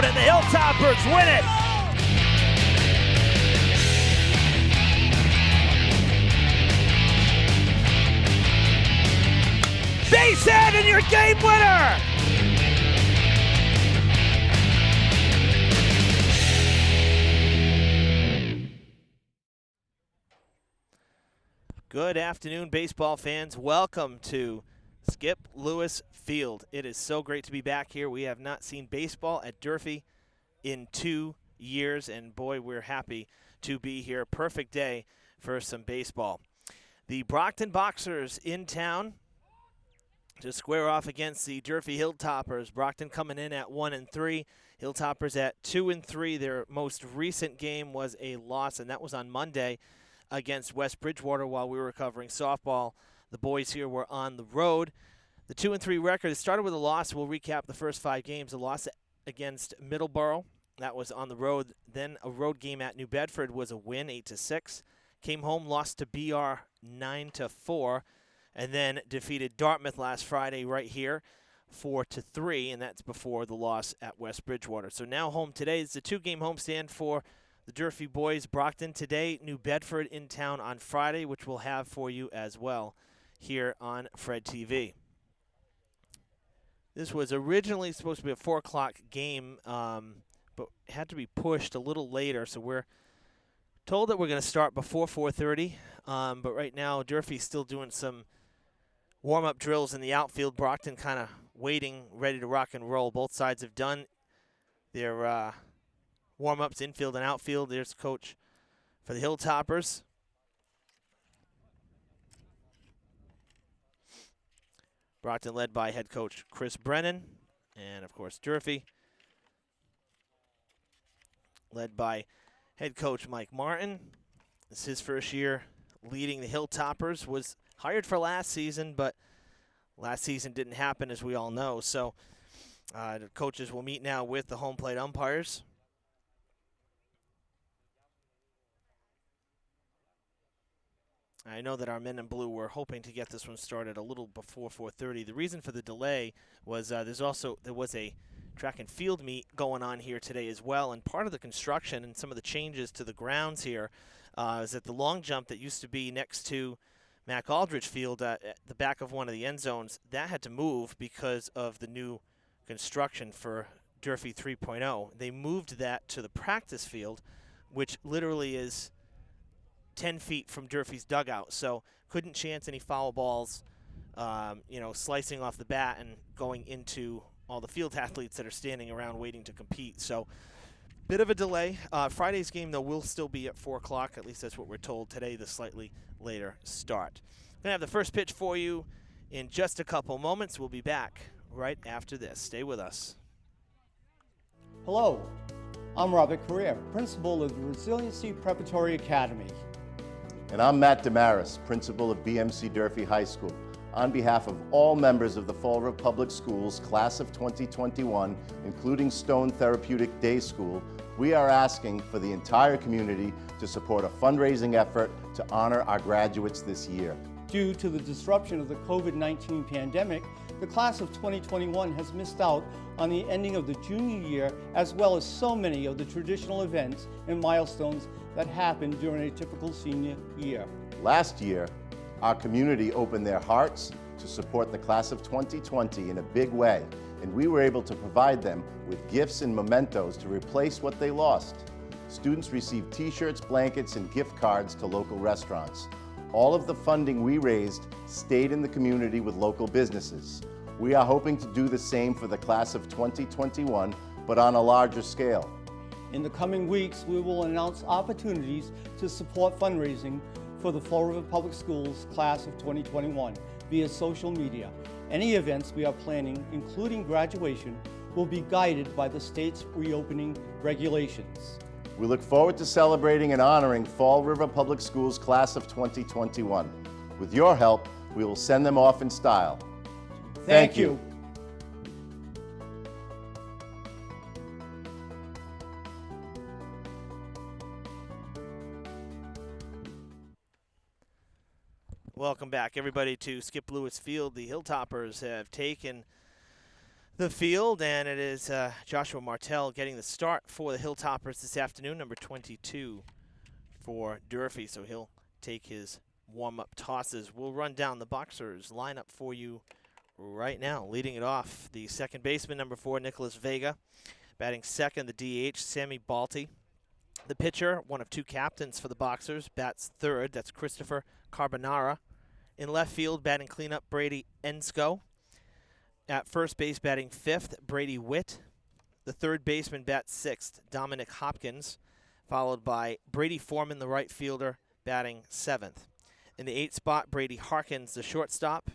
out, and the Hilltoppers win it. Base hit, and your game winner. Good afternoon, baseball fans. Welcome to Skip Lewis Field. It is so great to be back here. We have not seen baseball at Durfee in 2 years, and boy, we're happy to be here. Perfect day for some baseball. The Brockton Boxers in town to square off against the Durfee Hilltoppers. Brockton coming in at 1-3, Hilltoppers at 2-3. Their most recent game was a loss, and that was on Monday against West Bridgewater while we were covering softball. The boys here were on the road. The 2-3 record, it started with a loss. We'll recap the first 5 games. A loss against Middleborough. That was on the road. Then a road game at New Bedford was a win, 8-6. Came home, lost to BR 9-4. And then defeated Dartmouth last Friday right here, 4-3. And that's before the loss at West Bridgewater. So now home today. It's a 2-game homestand for the Durfee boys. Brockton today, New Bedford in town on Friday, which we'll have for you as well here on Fred TV. This was originally supposed to be a 4 o'clock game, but had to be pushed a little later, so we're told that we're going to start before 4:30. But right now, Durfee's still doing some warm-up drills in the outfield. Brockton kind of waiting, ready to rock and roll. Both sides have done their warm-ups, infield and outfield. There's coach for the Hilltoppers. Brockton led by head coach Chris Brennan. And, of course, Durfee led by head coach Mike Martin. This is his first year leading the Hilltoppers. Was hired for last season, but last season didn't happen, as we all know. So the coaches will meet now with the home plate umpires. I know that our men in blue were hoping to get this one started a little before 4:30. The reason for the delay was there was a track and field meet going on here today as well, and part of the construction and some of the changes to the grounds here is that the long jump that used to be next to Mac Aldridge Field at the back of one of the end zones, that had to move because of the new construction for Durfee 3.0. They moved that to the practice field, which literally is 10 feet from Durfee's dugout, so couldn't chance any foul balls, slicing off the bat and going into all the field athletes that are standing around waiting to compete. So bit of a delay. Friday's game, though, will still be at 4 o'clock. At least that's what we're told today, the slightly later start. Going to have the first pitch for you in just a couple moments. We'll be back right after this. Stay with us. Hello, I'm Robert Correa, principal of the Resiliency Preparatory Academy. And I'm Matt Damaris, principal of BMC Durfee High School. On behalf of all members of the Fall River Public Schools class of 2021, including Stone Therapeutic Day School, we are asking for the entire community to support a fundraising effort to honor our graduates this year. Due to the disruption of the COVID-19 pandemic, the class of 2021 has missed out on the ending of the junior year, as well as so many of the traditional events and milestones that happen during a typical senior year. Last year, our community opened their hearts to support the class of 2020 in a big way, and we were able to provide them with gifts and mementos to replace what they lost. Students received t-shirts, blankets, and gift cards to local restaurants. All of the funding we raised stayed in the community with local businesses. We are hoping to do the same for the class of 2021, but on a larger scale. In the coming weeks, we will announce opportunities to support fundraising for the Fall River Public Schools class of 2021 via social media. Any events we are planning, including graduation, will be guided by the state's reopening regulations. We look forward to celebrating and honoring Fall River Public Schools class of 2021. With your help, we will send them off in style. Thank you. Welcome back, everybody, to Skip Lewis Field. The Hilltoppers have taken the field, and it is Joshua Martell getting the start for the Hilltoppers this afternoon, number 22 for Durfee, so he'll take his warm-up tosses. We'll run down the Boxers lineup for you right now. Leading it off, the second baseman, number 4, Nicholas Vega. Batting second, the DH, Sammy Balti. The pitcher, one of 2 captains for the Boxers, bats third. That's Christopher Carbonara. In left field, batting cleanup, Brady Ensko. At first base, batting fifth, Brady Witt. The third baseman bats sixth, Dominic Hopkins, followed by Brady Foreman, the right fielder, batting seventh. In the 8th spot, Brady Harkins, the shortstop,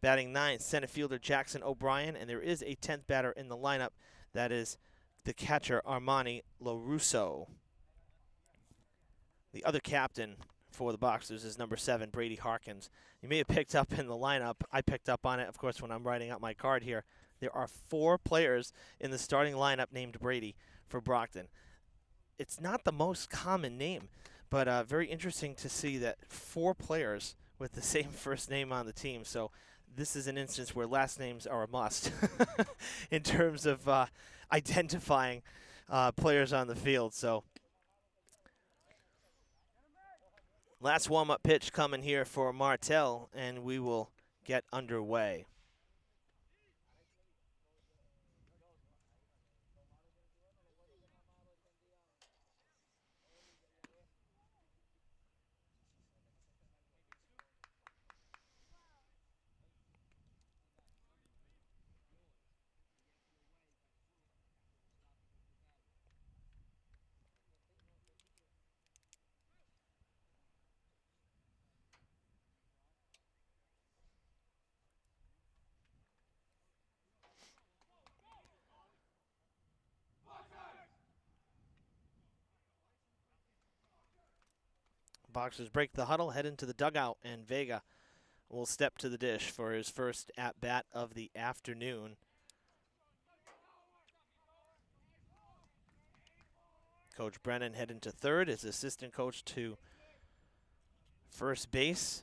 batting ninth, center fielder Jackson O'Brien, and there is a 10th batter in the lineup. That is the catcher Armani LaRusso. The other captain for the Boxers is number 7, Brady Harkins. You may have picked up in the lineup. I picked up on it, of course, when I'm writing out my card here. There are 4 players in the starting lineup named Brady for Brockton. It's not the most common name, but very interesting to see that 4 players with the same first name on the team. So this is an instance where last names are a must in terms of identifying players on the field. So last warm-up pitch coming here for Martell, and we will get underway. Boxers break the huddle, head into the dugout, and Vega will step to the dish for his first at-bat of the afternoon. Coach Brennan heading to third, his assistant coach to first base.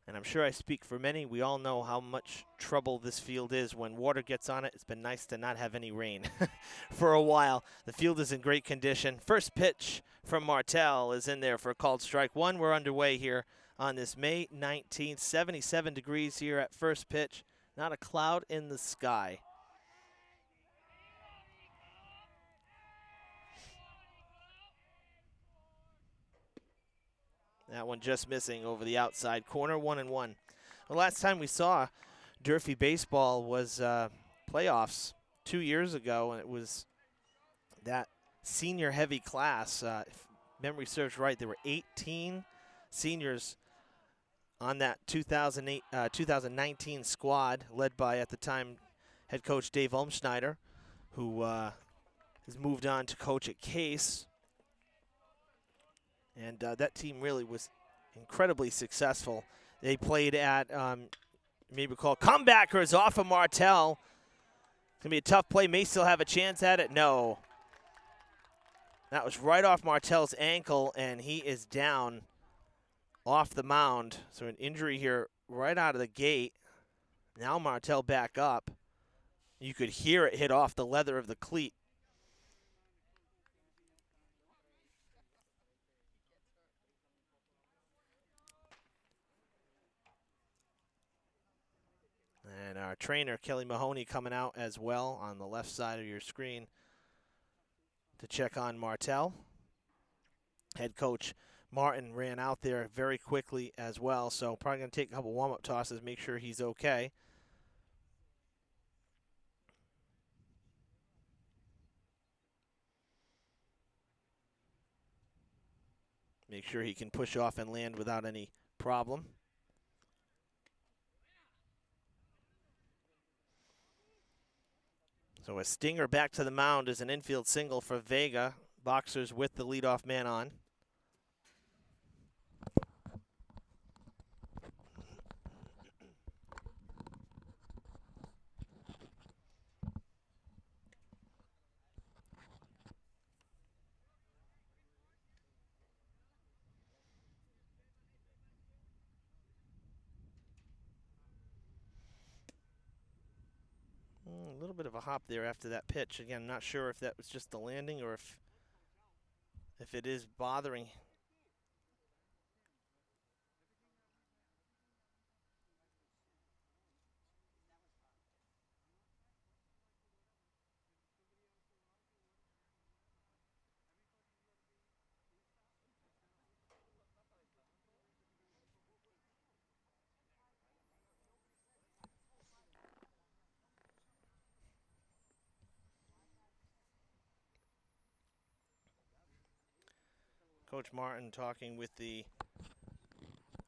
And I'm sure I speak for many. We all know how much trouble this field is when water gets on it. It's been nice to not have any rain for a while. The field is in great condition. First pitch from Martell is in there for a called strike one. We're underway here on this May 19th. 77 degrees here at first pitch. Not a cloud in the sky. That one just missing over the outside corner, 1-1. The last time we saw Durfee baseball was playoffs 2 years ago, and it was that senior-heavy class. If memory serves right, there were 18 seniors on that 2019 squad, led by, at the time, head coach Dave Ulmschneider, who has moved on to coach at Case. And that team really was incredibly successful. They played at, you may recall, comebackers off of Martell. It's going to be a tough play. May still have a chance at it. No. That was right off Martell's ankle, and he is down off the mound. So an injury here right out of the gate. Now Martell back up. You could hear it hit off the leather of the cleat. And our trainer, Kelly Mahoney, coming out as well on the left side of your screen to check on Martell. Head coach Martin ran out there very quickly as well, so probably going to take a couple warm-up tosses, make sure he's okay. Make sure he can push off and land without any problem. So a stinger back to the mound is an infield single for Vega. Boxers with the leadoff man on. little bit of a hop there after that pitch. Again, I'm not sure if that was just the landing or if it is bothering. Coach Martin talking with the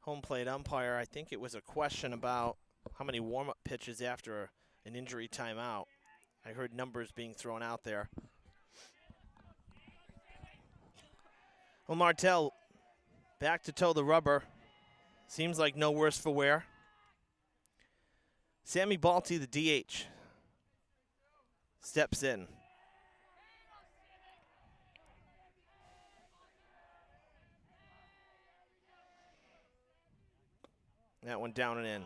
home plate umpire. I think it was a question about how many warm-up pitches after an injury timeout. I heard numbers being thrown out there. Well, Martell back to toe the rubber. Seems like no worse for wear. Sammy Balti, the DH, steps in. That one down and in.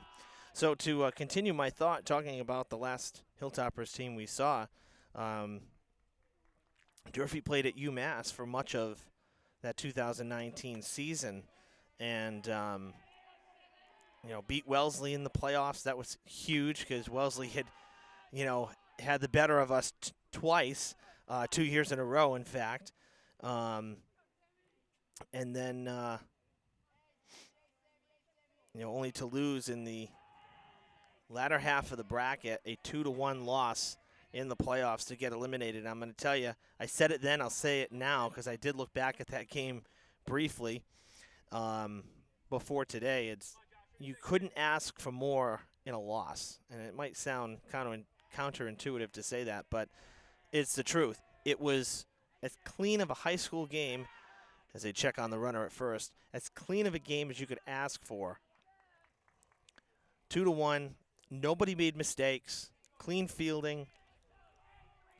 So to continue my thought, talking about the last Hilltoppers team we saw, Durfee played at UMass for much of that 2019 season, and beat Wellesley in the playoffs. That was huge because Wellesley had, had the better of us twice, 2 years in a row, in fact, and then only to lose in the latter half of the bracket, a 2-1 loss in the playoffs to get eliminated. I'm going to tell you, I said it then, I'll say it now, because I did look back at that game briefly before today. You couldn't ask for more in a loss, and it might sound kind of counterintuitive to say that, but it's the truth. It was as clean of a high school game, as they check on the runner at first, as clean of a game as you could ask for. 2-1, nobody made mistakes, clean fielding,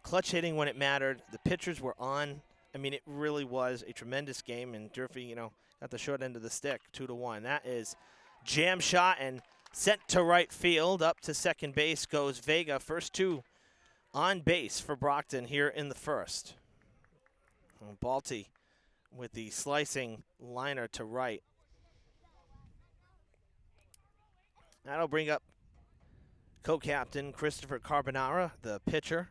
clutch hitting when it mattered. The pitchers were on. I mean, it really was a tremendous game, and Durfee, got the short end of the stick, 2-1. That is jam shot and sent to right field. Up to second base goes Vega. First two on base for Brockton here in the first. Balti with the slicing liner to right. That'll bring up co-captain Christopher Carbonara, the pitcher.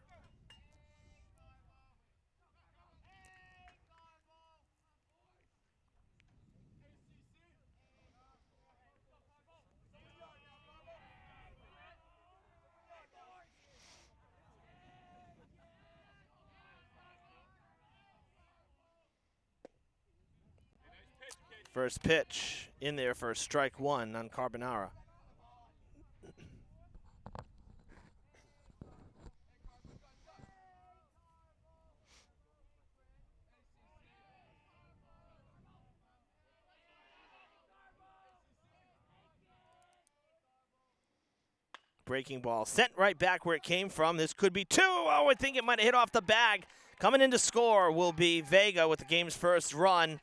First pitch in there for strike one on Carbonara. Breaking ball sent right back where it came from. This could be two. Oh, I think it might have hit off the bag. Coming in to score will be Vega with the game's first run.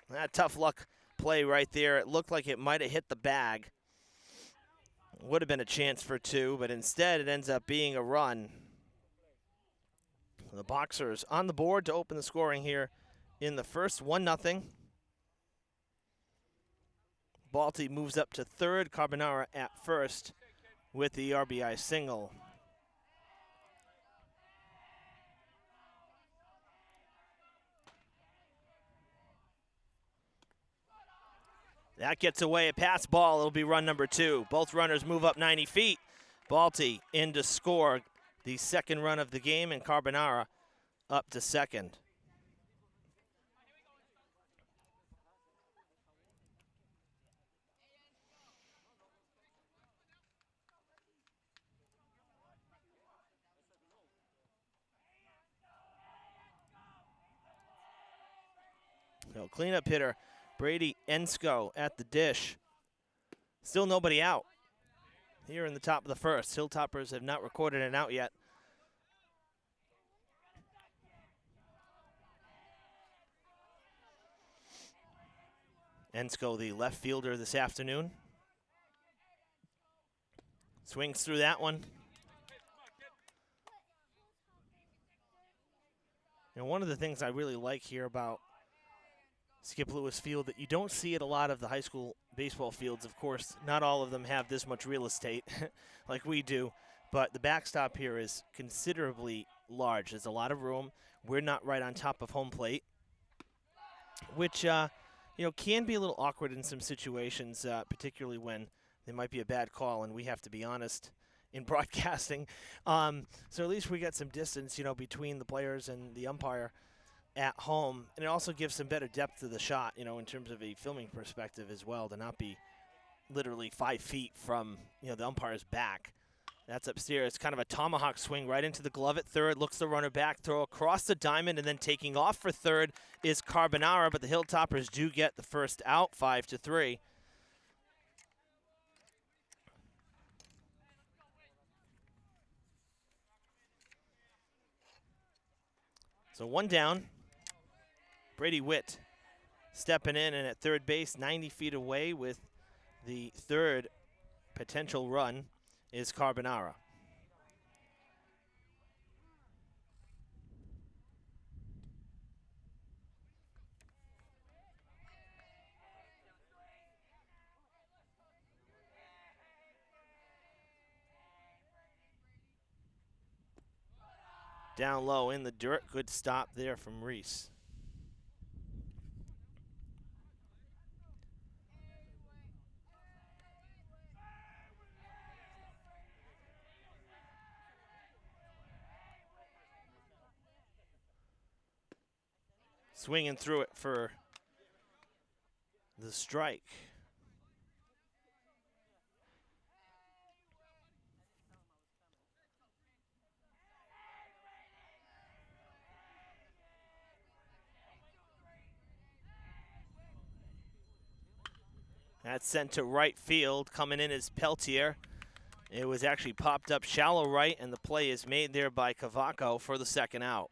That tough luck play right there. It looked like it might have hit the bag. Would have been a chance for two, but instead it ends up being a run. The Boxers on the board to open the scoring here in the first, 1-0. Balti moves up to third, Carbonara at first with the RBI single. That gets away, a pass ball, it'll be run number two. Both runners move up 90 feet. Balti in to score the second run of the game, and Carbonara up to second. So cleanup hitter Brady Ensko at the dish. Still nobody out here in the top of the first. Hilltoppers have not recorded an out yet. Ensko, the left fielder this afternoon. Swings through that one. And one of the things I really like here about Skip Lewis Field that you don't see at a lot of the high school baseball fields. Of course, not all of them have this much real estate like we do, but the backstop here is considerably large. There's a lot of room. We're not right on top of home plate, which can be a little awkward in some situations, particularly when there might be a bad call, and we have to be honest in broadcasting. So at least we got some distance, between the players and the umpire at home, and it also gives some better depth to the shot, in terms of a filming perspective as well, to not be literally 5 feet from, the umpire's back. That's upstairs. Kind of a tomahawk swing right into the glove at third. Looks the runner back, throw across the diamond, and then taking off for third is Carbonara, but the Hilltoppers do get the first out, 5-3. So one down. Brady Witt stepping in, and at third base, 90 feet away with the third potential run is Carbonara. Down low in the dirt, good stop there from Reese. Swinging through it for the strike. That's sent to right field. Coming in is Peltier. It was actually popped up shallow right, and the play is made there by Cavaco for the second out.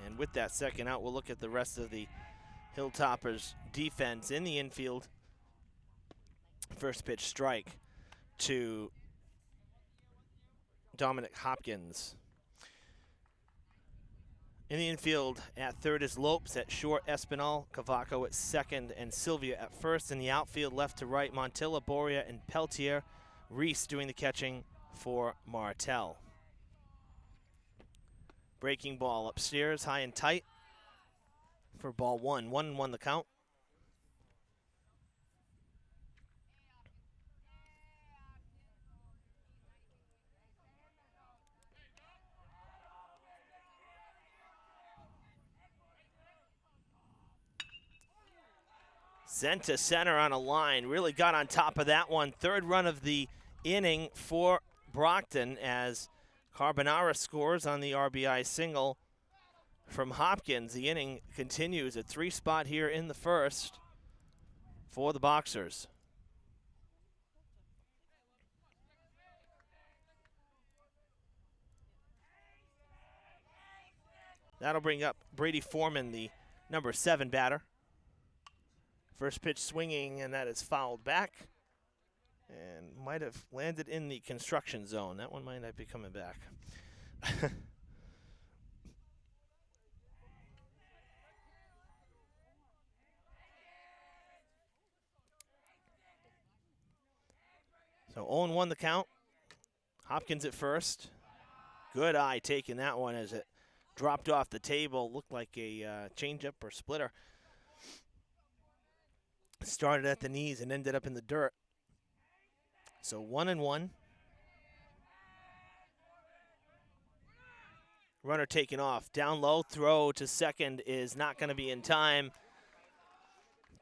And with that second out, we'll look at the rest of the Hilltoppers defense in the infield. First pitch strike to Dominic Hopkins. In the infield at third is Lopes, at short Espinal, Cavaco at second, and Sylvia at first. In the outfield left to right, Montilla, Boria, and Peltier. Reese doing the catching for Martel. Breaking ball upstairs, high and tight for ball one. 1-1 the count. Sent to center on a line. Really got on top of that one. Third run of the inning for Brockton as Carbonara scores on the RBI single from Hopkins. The inning continues at 3-spot here in the first for the Boxers. That'll bring up Brady Foreman, the number 7 batter. First pitch swinging, and that is fouled back. And might have landed in the construction zone. That one might not be coming back. So 0-1 the count. Hopkins at first. Good eye taking that one as it dropped off the table. Looked like a changeup or splitter. Started at the knees and ended up in the dirt. So 1-1. Runner taken off. Down low, throw to second is not going to be in time.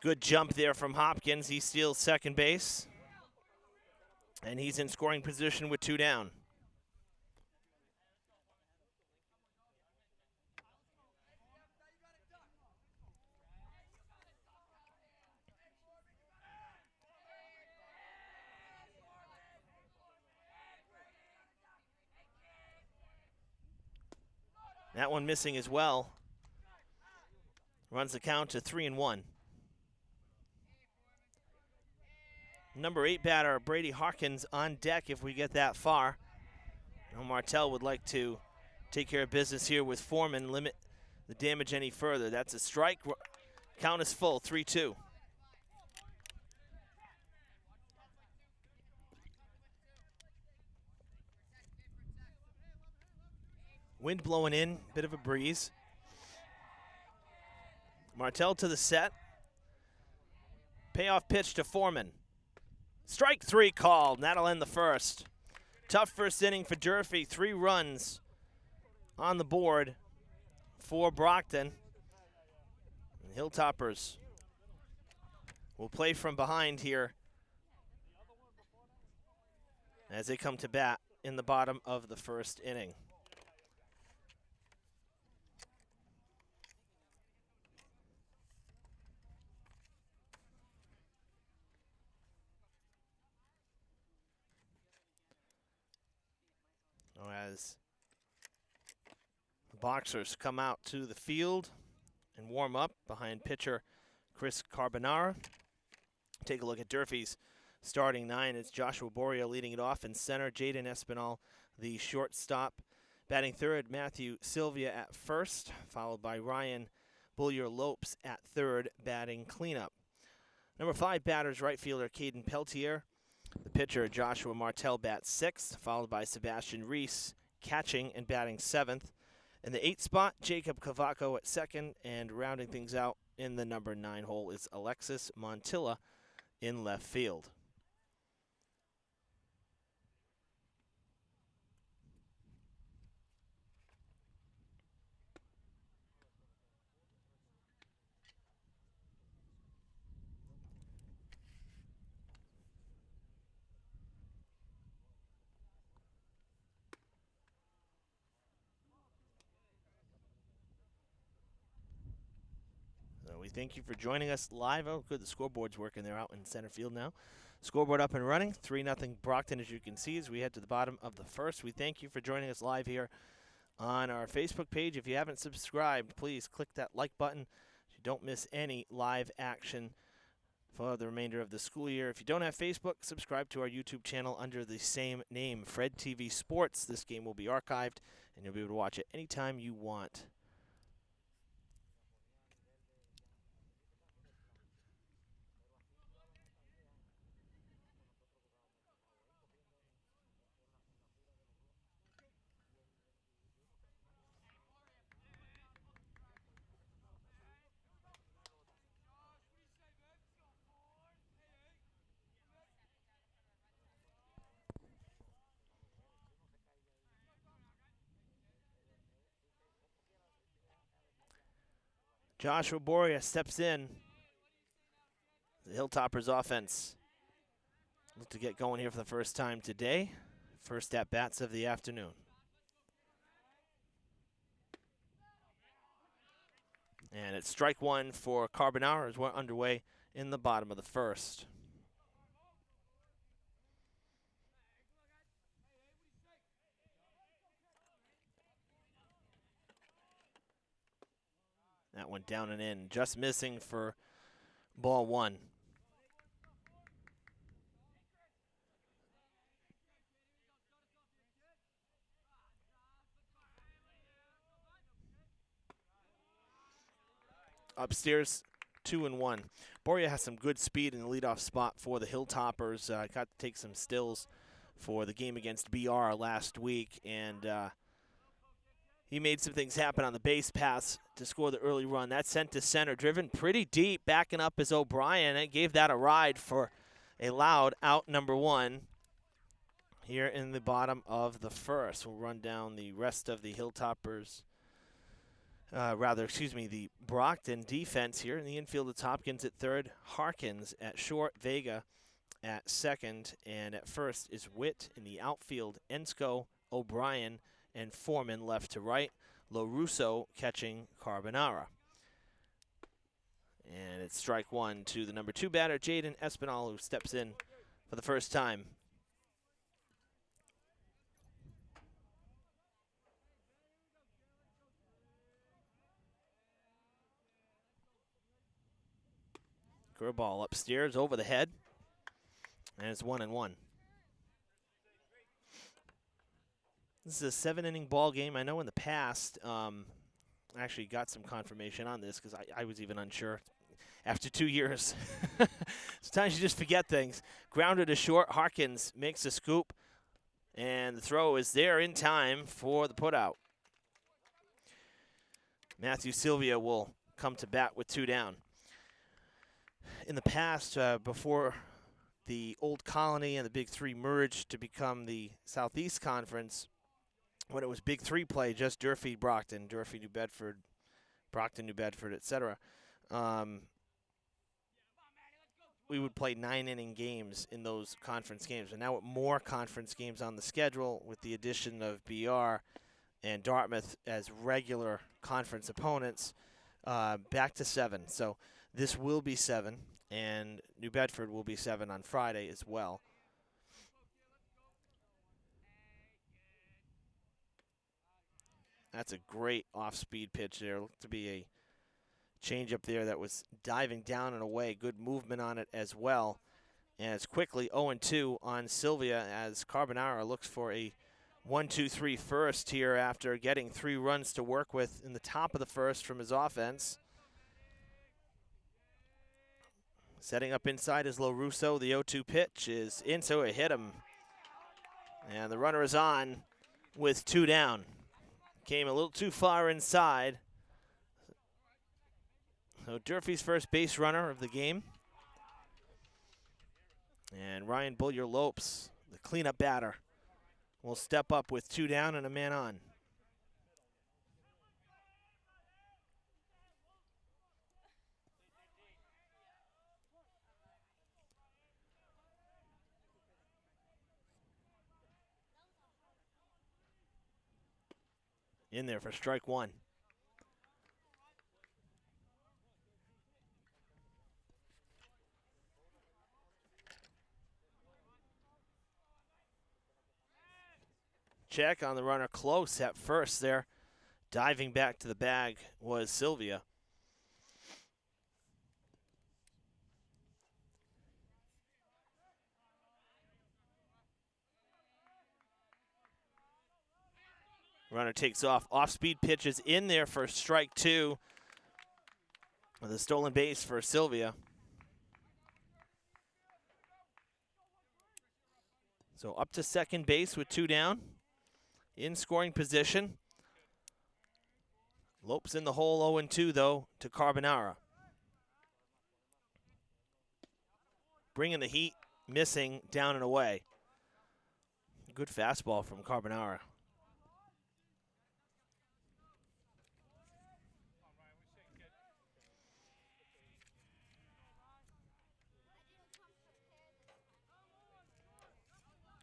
Good jump there from Hopkins. He steals second base. And he's in scoring position with 2 down. That one missing as well. Runs the count to 3-1. Number 8 batter, Brady Harkins, on deck if we get that far. Now Martell would like to take care of business here with Foreman, limit the damage any further. That's a strike. Count is full, 3-2. Wind blowing in, bit of a breeze. Martell to the set. Payoff pitch to Foreman. Strike 3 called, and that'll end the first. Tough first inning for Durfee. 3 runs on the board for Brockton. And Hilltoppers will play from behind here as they come to bat in the bottom of the first inning. As the boxers come out to the field and warm up behind pitcher Chris Carbonara. Take a look at Durfee's starting 9. It's Joshua Boria leading it off in center. Jaden Espinal, the shortstop. Batting third, Matthew Sylvia at first, followed by Ryan Bullier-Lopes at third, batting cleanup. Number 5 batters, right fielder Caden Peltier. The pitcher, Joshua Martell, bats 6th, followed by Sebastian Reese, catching and batting 7th. In the 8th spot, Jacob Cavaco at 2nd, and rounding things out in the number 9 hole is Alexis Montilla in left field. We thank you for joining us live. Oh, good, the scoreboard's working. They're out in center field now. Scoreboard up and running, 3-0 Brockton, as you can see, as we head to the bottom of the first. We thank you for joining us live here on our Facebook page. If you haven't subscribed, please click that like button so you don't miss any live action for the remainder of the school year. If you don't have Facebook, subscribe to our YouTube channel under the same name, Fred TV Sports. This game will be archived, and you'll be able to watch it anytime you want. Joshua Boria steps in. The Hilltoppers offense look to get going here for the first time today. First at-bats of the afternoon. And it's strike 1 for Carbonara as we're underway in the bottom of the first. That went down and in, just missing for ball 1. Upstairs, 2-1. Boria has some good speed in the leadoff spot for the Hilltoppers. Got to take some stills for the game against BR last week, and he made some things happen on the base pass to score the early run. That sent to center, driven pretty deep, backing up is O'Brien, and gave that a ride for a loud out number 1 here in the bottom of the first. We'll run down the rest of the Hilltoppers. The Brockton defense here. In the infield, it's Hopkins at third, Harkins at short, Vega at second, and at first is Witt. In the outfield, Ensko, O'Brien, and Foreman left to right. LoRusso catching Carbonara. And it's strike 1 to the number 2 batter, Jaden Espinal, who steps in for the first time. Curveball upstairs over the head, and it's 1-1. This is a 7-inning ball game. I know in the past, I actually got some confirmation on this because I was even unsure after 2 years. Sometimes you just forget things. Grounded to short. Harkins makes a scoop, and the throw is there in time for the putout. Matthew Sylvia will come to bat with 2 down. In the past, before the Old Colony and the Big Three merged to become the Southeast Conference, when it was Big Three play, just Durfee, Brockton, Durfee, New Bedford, Brockton, New Bedford, etc., we would play 9-inning games in those conference games. And now with more conference games on the schedule, with the addition of BR and Dartmouth as regular conference opponents, back to 7. So this will be 7, and New Bedford will be 7 on Friday as well. That's a great off-speed pitch there. Looked to be a change-up there that was diving down and away. Good movement on it as well. And it's quickly 0-2 on Sylvia as Carbonara looks for a 1-2-3 first here after getting 3 runs to work with in the top of the first from his offense. Setting up inside is LoRusso. The 0-2 pitch is in, so it hit him. And the runner is on with 2 down. Came a little too far inside. So Durfee's first base runner of the game. And Ryan Bullier-Lopes, the cleanup batter, will step up with 2 down and a man on. In there for strike 1. Check on the runner close at first there. Diving back to the bag was Sylvia. Runner takes off. Off-speed pitches in there for strike 2. With a stolen base for Sylvia. So up to second base with 2 down. In scoring position. Lopes in the hole 0-2 though to Carbonara. Bringing the heat, missing down and away. Good fastball from Carbonara.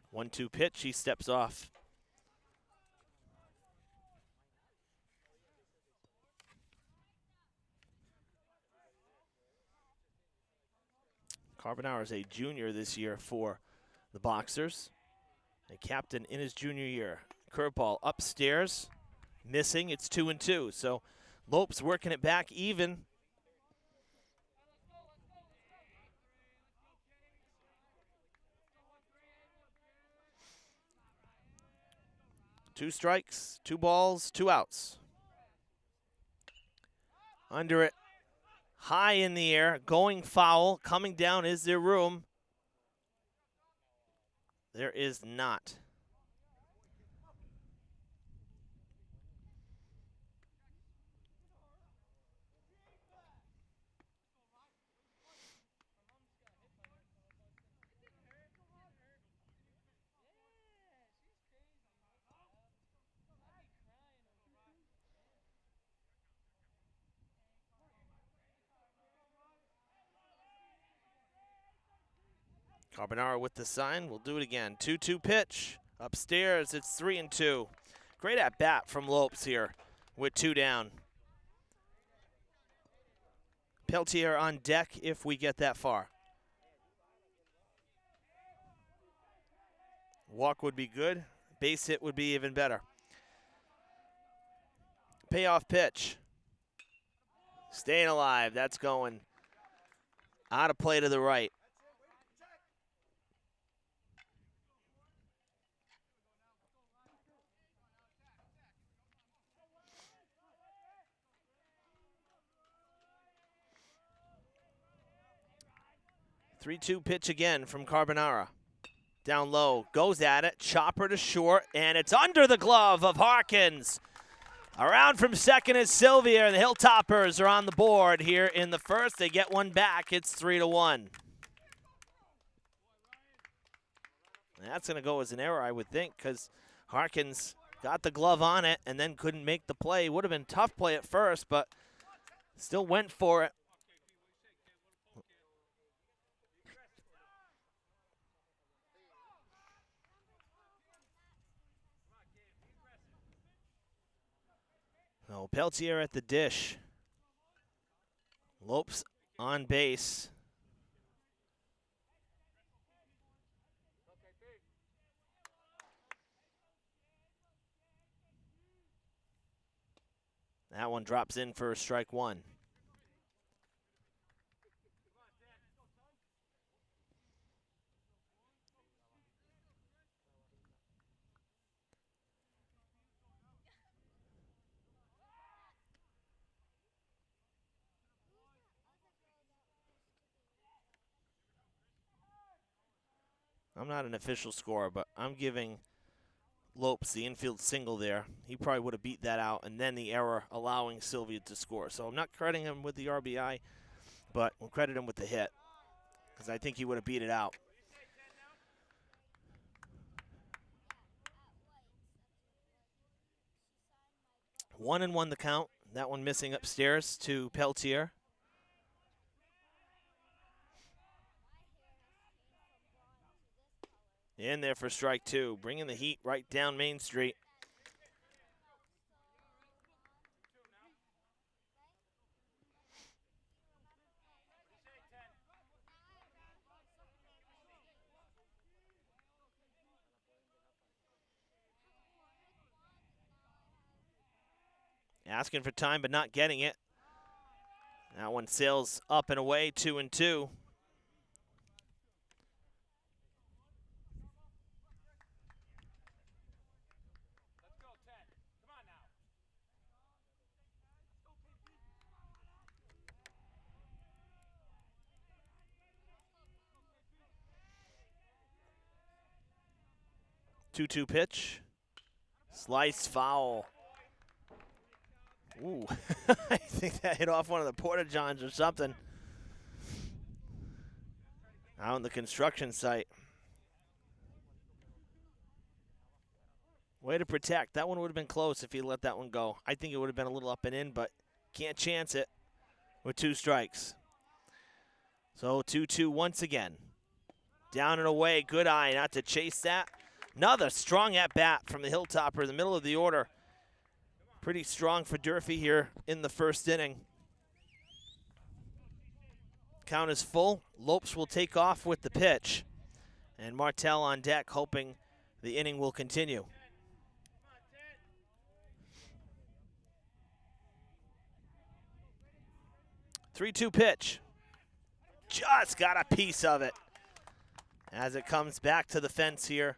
One-two pitch, he steps off. Carbonara is a junior this year for the Boxers. A captain in his junior year. Curveball upstairs, missing. It's 2-2. So Lopes working it back even. Two strikes, 2 balls, 2 outs. Under it, high in the air, going foul, coming down. Is there room? There is not. Carbonara with the sign. We'll do it again. 2-2 pitch. Upstairs, it's 3-2. Great at bat from Lopes here with 2 down. Peltier on deck if we get that far. Walk would be good. Base hit would be even better. Payoff pitch. Staying alive. That's going Out of play to the right. Three-two pitch again from Carbonara. Down low, goes at it, chopper to short, and it's under the glove of Harkins. Around from second is Sylvia, and the Hilltoppers are on the board here in the first. They get one back. It's 3-1. That's going to go as an error, I would think, because Harkins got the glove on it and then couldn't make the play. Would have been tough play at first, but still went for it. Oh, Peltier at the dish. Lopes on base. That one drops in for strike one. I'm not an official scorer, but I'm giving Lopes the infield single there. He probably would have beat that out, and then the error allowing Sylvia to score. So I'm not crediting him with the RBI, but we'll credit him with the hit because I think he would have beat it out. 1-1 the count. That one missing upstairs to Peltier. In there for strike two, bringing the heat right down Main Street. Asking for time, but not getting it. That one sails up and away, 2-2. Two-two pitch. Slice foul. Ooh, I think that hit off one of the porta-johns or something. Out on the construction site. Way to protect. That one would have been close if he let that one go. I think it would have been a little up and in, but can't chance it with two strikes. So 2-2 once again. Down and away, good eye not to chase that. Another strong at-bat from the Hilltopper in the middle of the order. Pretty strong for Durfee here in the first inning. Count is full. Lopes will take off with the pitch. And Martell on deck, hoping the inning will continue. Three-two pitch. Just got a piece of it as it comes back to the fence here.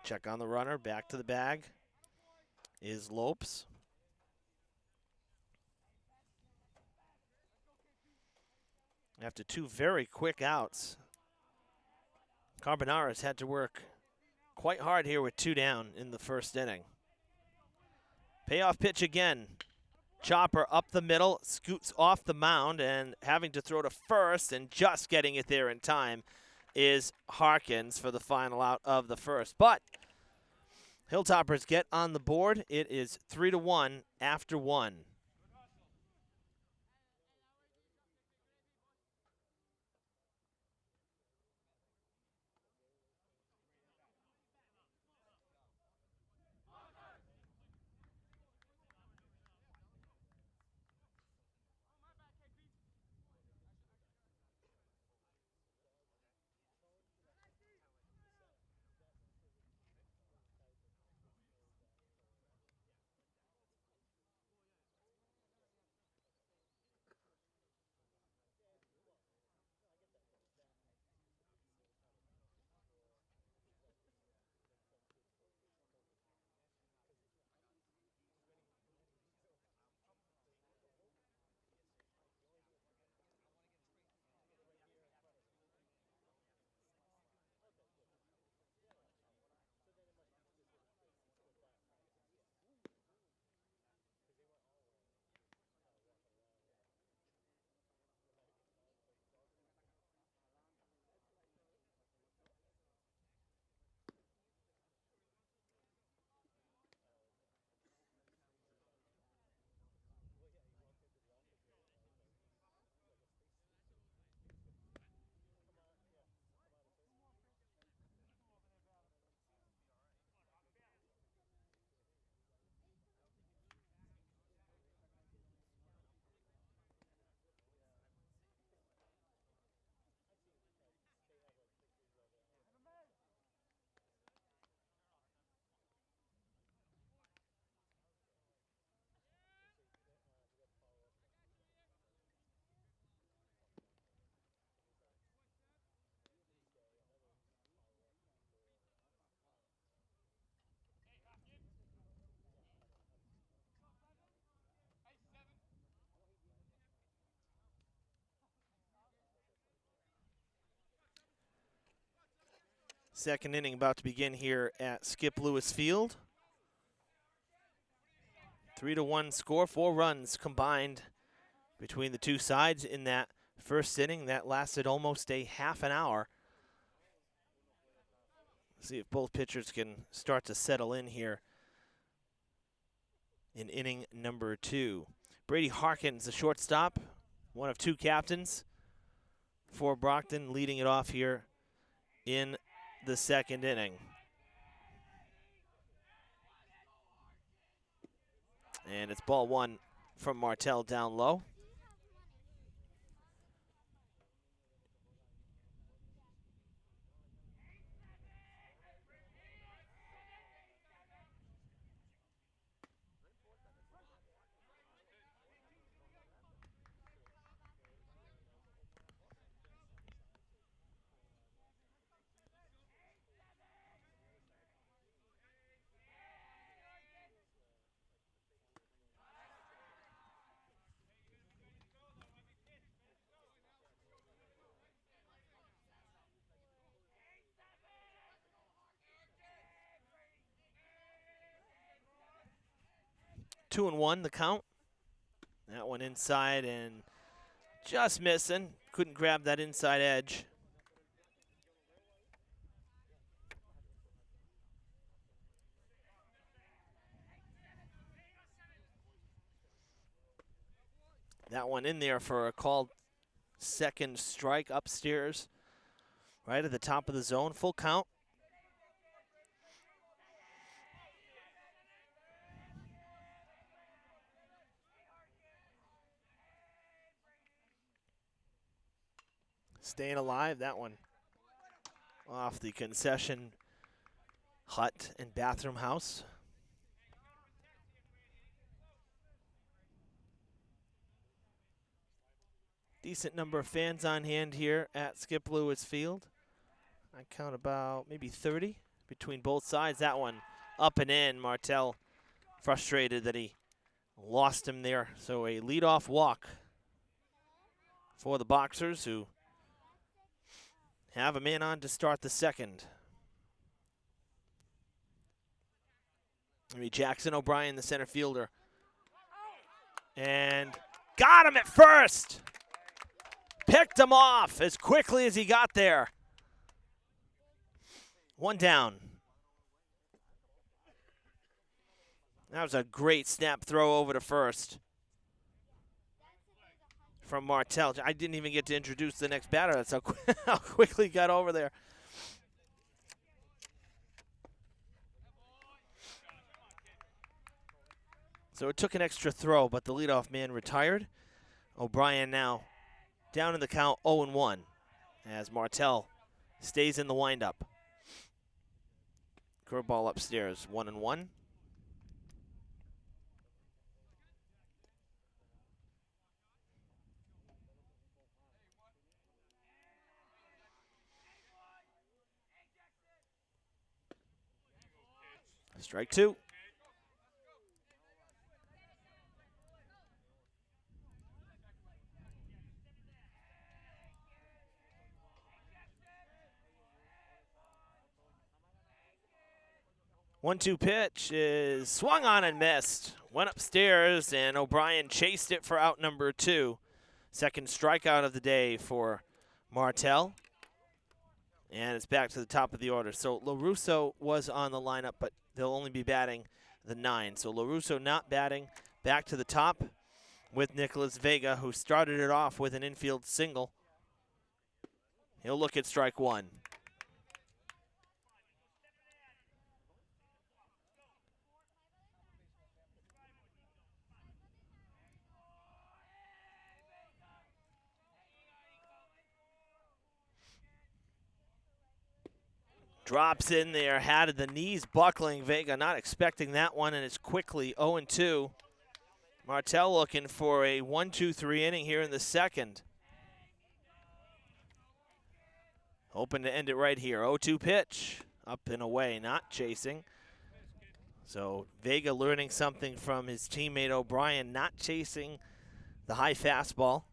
Check on the runner, back to the bag is Lopes. After two very quick outs, Carbonara's had to work quite hard here with two down in the first inning. Payoff pitch again. Chopper up the middle, scoots off the mound, and having to throw to first and just getting it there in time is Harkins for the final out of the first. But Hilltoppers get on the board. It is 3-1 after one. Second inning about to begin here at Skip Lewis Field. 3-1 score, 4 runs combined between the two sides in that first inning. That lasted almost a half an hour. See if both pitchers can start to settle in here in inning number 2. Brady Harkins, the shortstop, one of 2 captains for Brockton, leading it off here in the second inning. And it's ball 1 from Martell down low. Two and one, the count. That one inside and just missing. Couldn't grab that inside edge. That one in there for a called second strike upstairs, right at the top of the zone. Full count. Staying alive, that one off the concession hut and bathroom house. Decent number of fans on hand here at Skip Lewis Field. I count about maybe 30 between both sides. That one up and in. Martell frustrated that he lost him there. So a leadoff walk for the Boxers, who have a man on to start the second. Jackson O'Brien, the center fielder. And got him at first. Picked him off as quickly as he got there. One down. That was a great snap throw over to first from Martell. I didn't even get to introduce the next batter. That's how quickly he got over there. So it took an extra throw, but the leadoff man retired. O'Brien now down in the count 0-1 as Martell stays in the windup. Curveball upstairs, 1-1. Strike 2. One-two pitch is swung on and missed. Went upstairs, and O'Brien chased it for out number 2. Second strikeout of the day for Martell. And it's back to the top of the order. So LaRusso was on the lineup, but they'll only be batting the 9. So LaRusso not batting, back to the top with Nicholas Vega, who started it off with an infield single. He'll look at strike 1. Drops in there, had the knees buckling. Vega not expecting that one, and it's quickly 0-2. Martell looking for a 1-2-3 inning here in the second. Hoping to end it right here. 0-2 pitch, up and away, not chasing. So Vega learning something from his teammate O'Brien, not chasing the high fastball.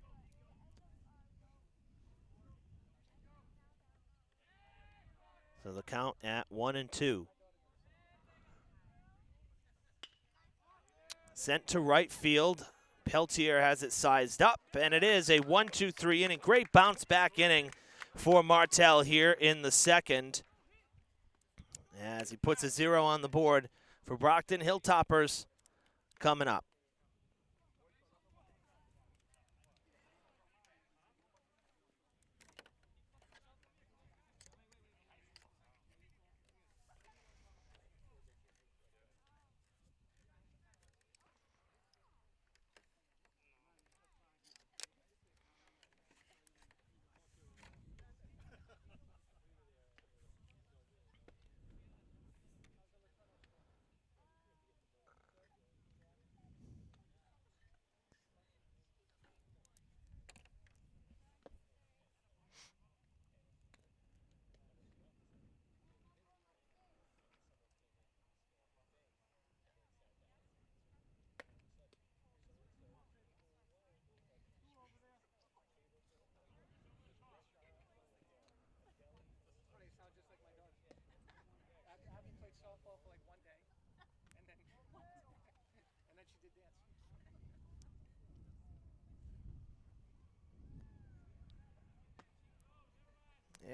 So the count at 1-2. Sent to right field. Peltier has it sized up, and it is a 1-2-3 inning. Great bounce back inning for Martell here in the second, as he puts a 0 on the board for Brockton. Hilltoppers coming up.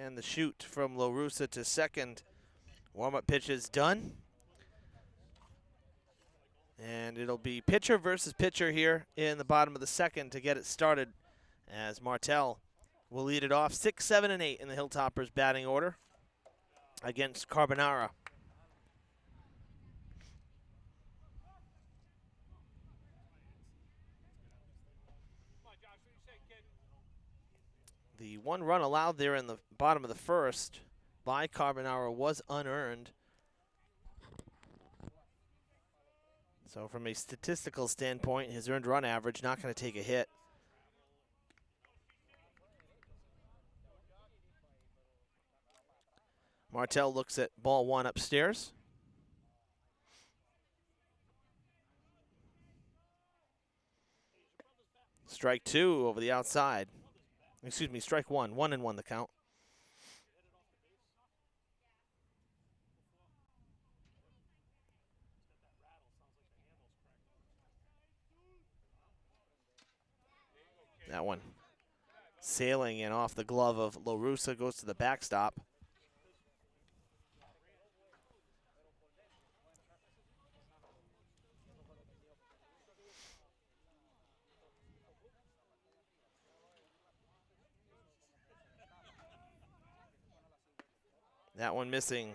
And the shoot from LaRussa to second. Warm-up pitch is done. And it'll be pitcher versus pitcher here in the bottom of the second to get it started, as Martell will lead it off. 6, 7, and 8 in the Hilltoppers batting order against Carbonara. The 1 run allowed there in the bottom of the first by Carbonara was unearned. So from a statistical standpoint, his earned run average not going to take a hit. Martell looks at ball 1 upstairs. Strike 2 over the outside. Excuse me, strike 1. 1-1 the count. That one sailing in off the glove of LaRussa, goes to the backstop. That one missing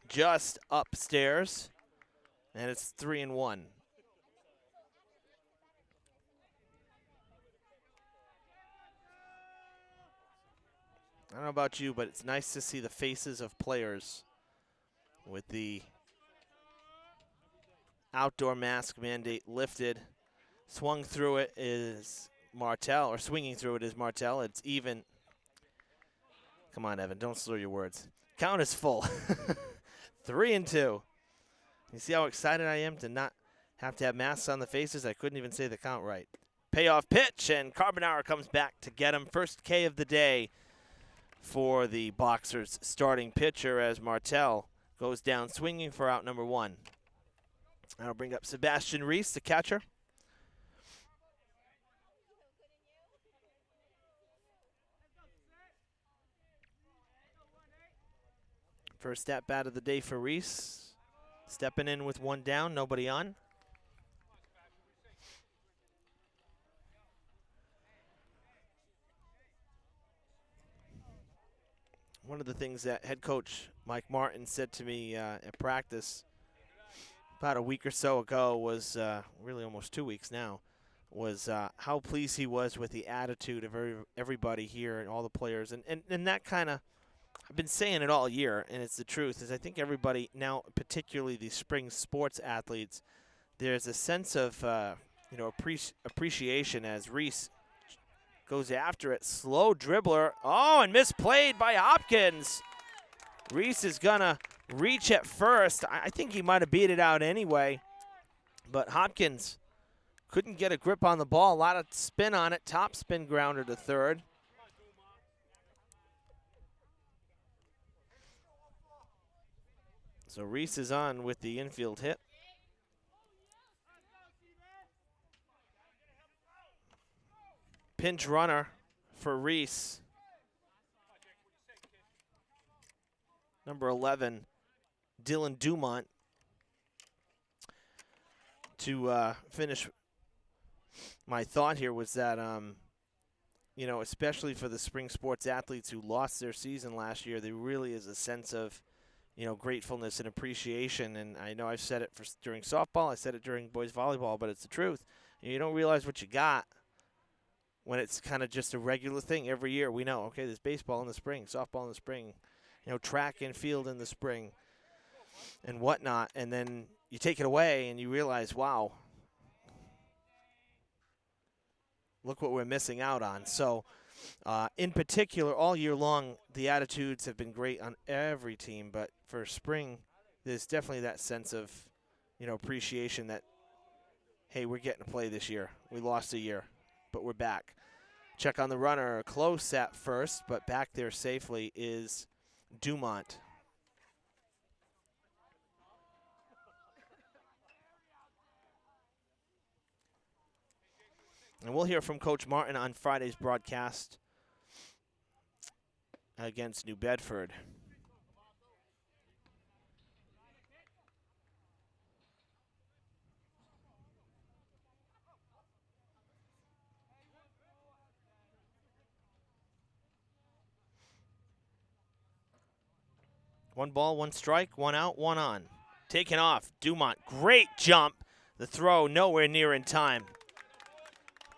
just upstairs, and it's 3-1. I don't know about you, but it's nice to see the faces of players with the outdoor mask mandate lifted. Swung through it is Martell, or swinging through it is Martell. It's even. Come on, Evan, don't slur your words. Count is full. 3-2. You see how excited I am to not have to have masks on the faces? I couldn't even say the count right. Payoff pitch, and Carbonara comes back to get him. First K of the day for the Boxers starting pitcher, as Martell goes down swinging for out number 1. That'll bring up Sebastian Reese, the catcher. First at bat of the day for Reese. Stepping in with 1 down, nobody on. One of the things that head coach Mike Martin said to me at practice about a week or so ago was, really almost 2 weeks now, was how pleased he was with the attitude of everybody here and all the players. And that kind of, I've been saying it all year, and it's the truth, is I think everybody now, particularly the spring sports athletes, there's a sense of appreciation as Reese goes after it. Slow dribbler. Oh, and misplayed by Hopkins. Reese is going to reach at first. I think he might have beat it out anyway, but Hopkins couldn't get a grip on the ball. A lot of spin on it. Top spin grounder to third. So Reese is on with the infield hit. Pinch runner for Reese. Number 11, Dylan Dumont, to finish my thought here was that, you know, especially for the spring sports athletes who lost their season last year, there really is a sense of, you know, gratefulness and appreciation. And I know I've said it during softball, I said it during boys volleyball, but it's the truth. You don't realize what you got when it's kind of just a regular thing every year. We know, okay, there's baseball in the spring, softball in the spring, you know, track and field in the spring and whatnot. And then you take it away and you realize, wow, look what we're missing out on. So in particular, all year long, the attitudes have been great on every team. But for spring, there's definitely that sense of, you know, appreciation that, hey, we're getting to play this year. We lost a year, but we're back. Check on the runner, close at first, but back there safely is Dumont. And we'll hear from Coach Martin on Friday's broadcast against New Bedford. One ball, one strike, one out, one on. Taken off, Dumont, great jump. The throw nowhere near in time.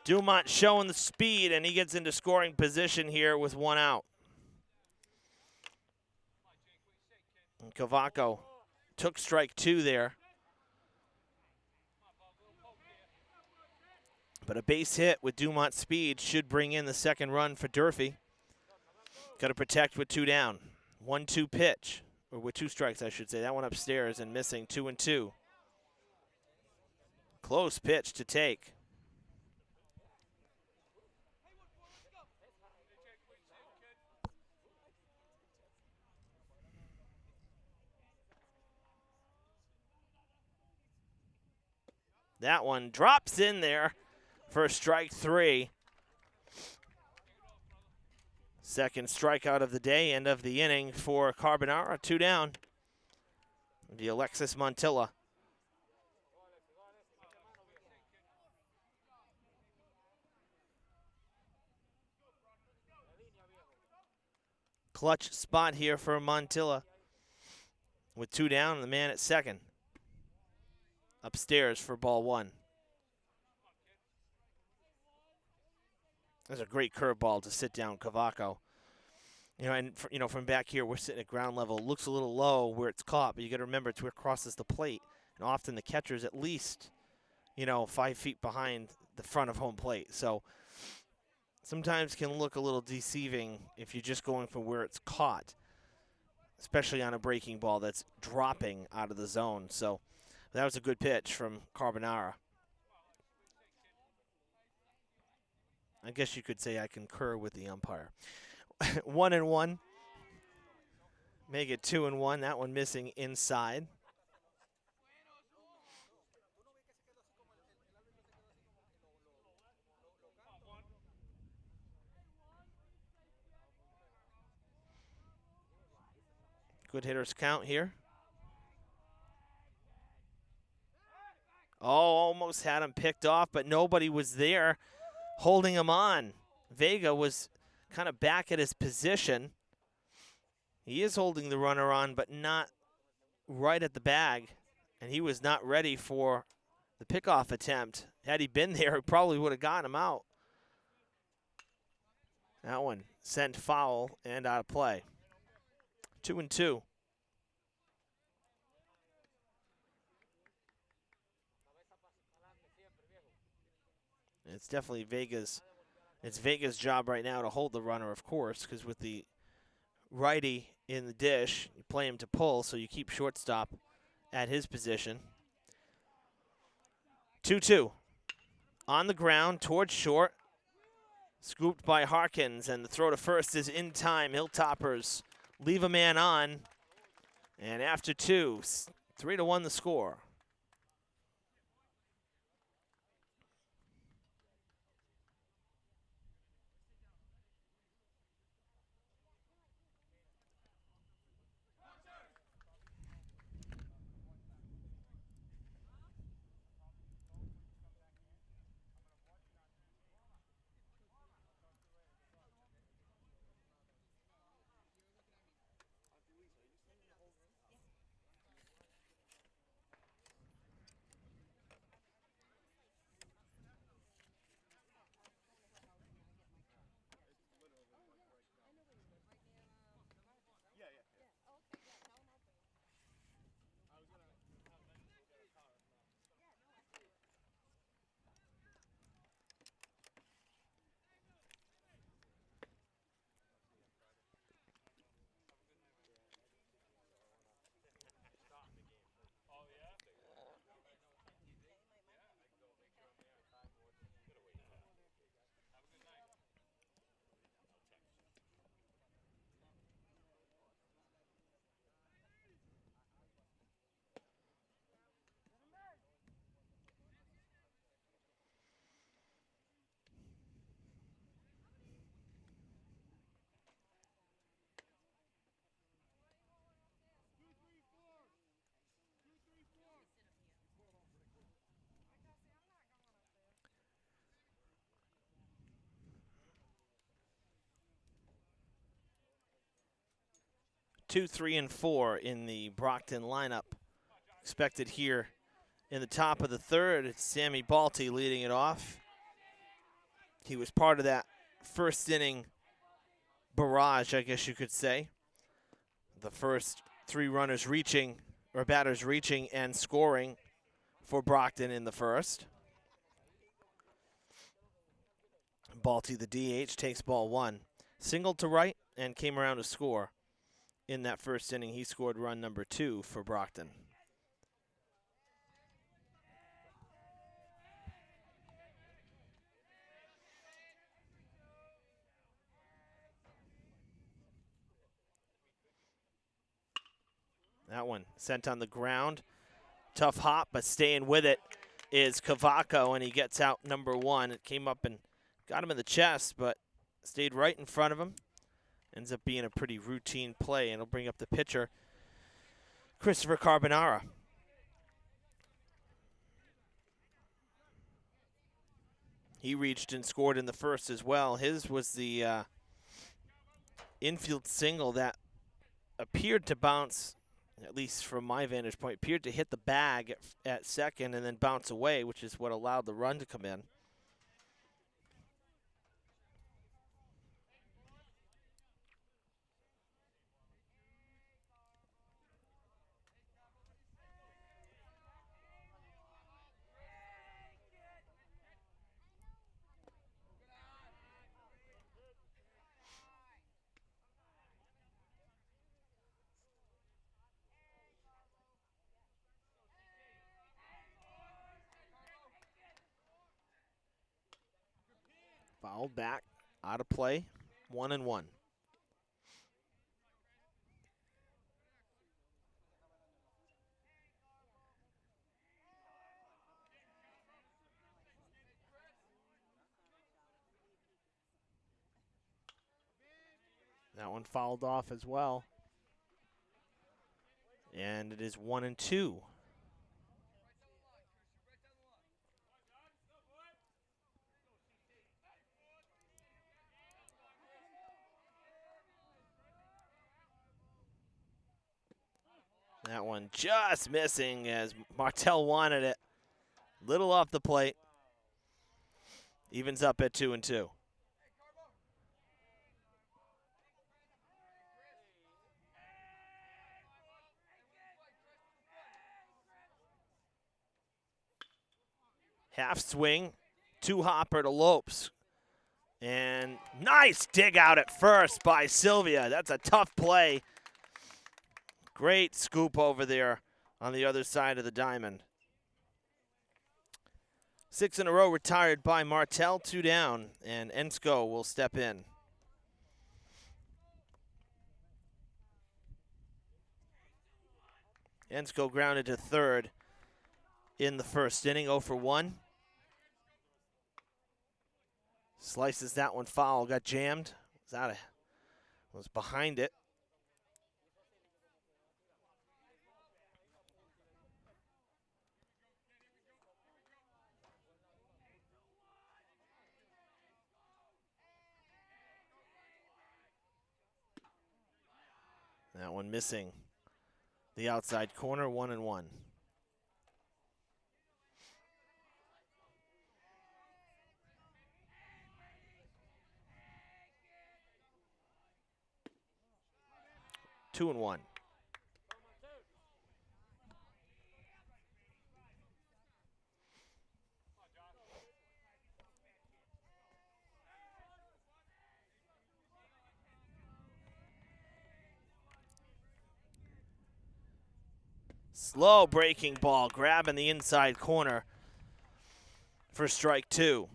Dumont showing the speed, and he gets into scoring position here with one out. And Cavaco took strike two there. But a base hit with Dumont's speed should bring in the second run for Durfee. Got to protect with two down. 1-2 pitch, or with two strikes, I should say. That one upstairs and missing, 2-2. Close pitch to take. That one drops in there for strike three. Second strikeout of the day, end of the inning for Carbonara. Two down. The Alexis Montilla. Clutch spot here for Montilla. With two down, the man at second. Upstairs for ball one. That's a great curveball to sit down Cavaco. You know, and from back here, we're sitting at ground level. It looks a little low where it's caught, but you got to remember it's where it crosses the plate. And often the catcher's at least, 5 feet behind the front of home plate. So sometimes can look a little deceiving if you're just going from where it's caught, especially on a breaking ball that's dropping out of the zone. So that was a good pitch from Carbonara. I guess you could say I concur with the umpire. 1-1. Make it 2-1. That one missing inside. Good hitters count here. Oh, almost had him picked off, but nobody was there holding him on. Vega was kind of back at his position. He is holding the runner on, but not right at the bag. And he was not ready for the pickoff attempt. Had he been there, he probably would have gotten him out. That one sent foul and out of play. 2-2. It's definitely Vega's job right now to hold the runner, of course, because with the righty in the dish, you play him to pull, so you keep shortstop at his position. 2-2. On the ground, towards short. Scooped by Harkins, and the throw to first is in time. Hilltoppers leave a man on, And after 2, 3-1 the score. Two, 3, and 4 in the Brockton lineup. Expected here in the top of the third. It's Sammy Balti leading it off. He was part of that first inning barrage, I guess you could say. The first 3 runners reaching, or batters reaching and scoring for Brockton in the first. Balti, the DH, takes ball 1. Singled to right and came around to score. In that first inning, he scored run number 2 for Brockton. That one sent on the ground. Tough hop, but staying with it is Cavaco, and he gets out number 1. It came up and got him in the chest, but stayed right in front of him. Ends up being a pretty routine play, and it'll bring up the pitcher, Christopher Carbonara. He reached and scored in the first as well. His was the infield single that appeared to bounce, at least from my vantage point, appeared to hit the bag at second and then bounce away, which is what allowed the run to come in. Fouled back, out of play, 1-1. That one fouled off as well. And it is 1-2. That one just missing as Martell wanted it. Little off the plate. Evens up at 2-2. Half swing, 2-hopper to Lopes. And nice dig out at first by Sylvia. That's a tough play. Great scoop over there on the other side of the diamond. 6 in a row retired by Martell, 2 down, and Ensko will step in. Ensko grounded to third in the first inning, 0 for 1. Slices that one foul, got jammed. Was behind it. That one missing the outside corner, 1-1. Two and one. Slow breaking ball, grabbing the inside corner for strike 2.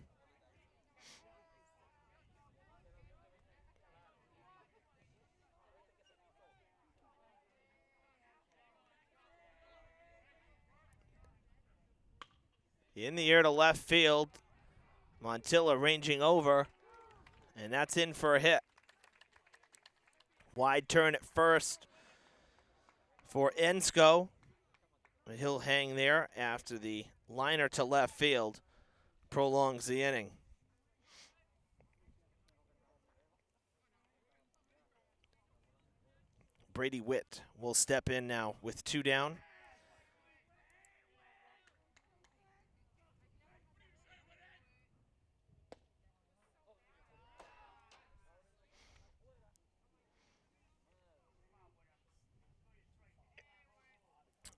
In the air to left field. Montilla ranging over, and that's in for a hit. Wide turn at first for Ensko. He'll hang there after the liner to left field prolongs the inning. Brady Witt will step in now with 2 down.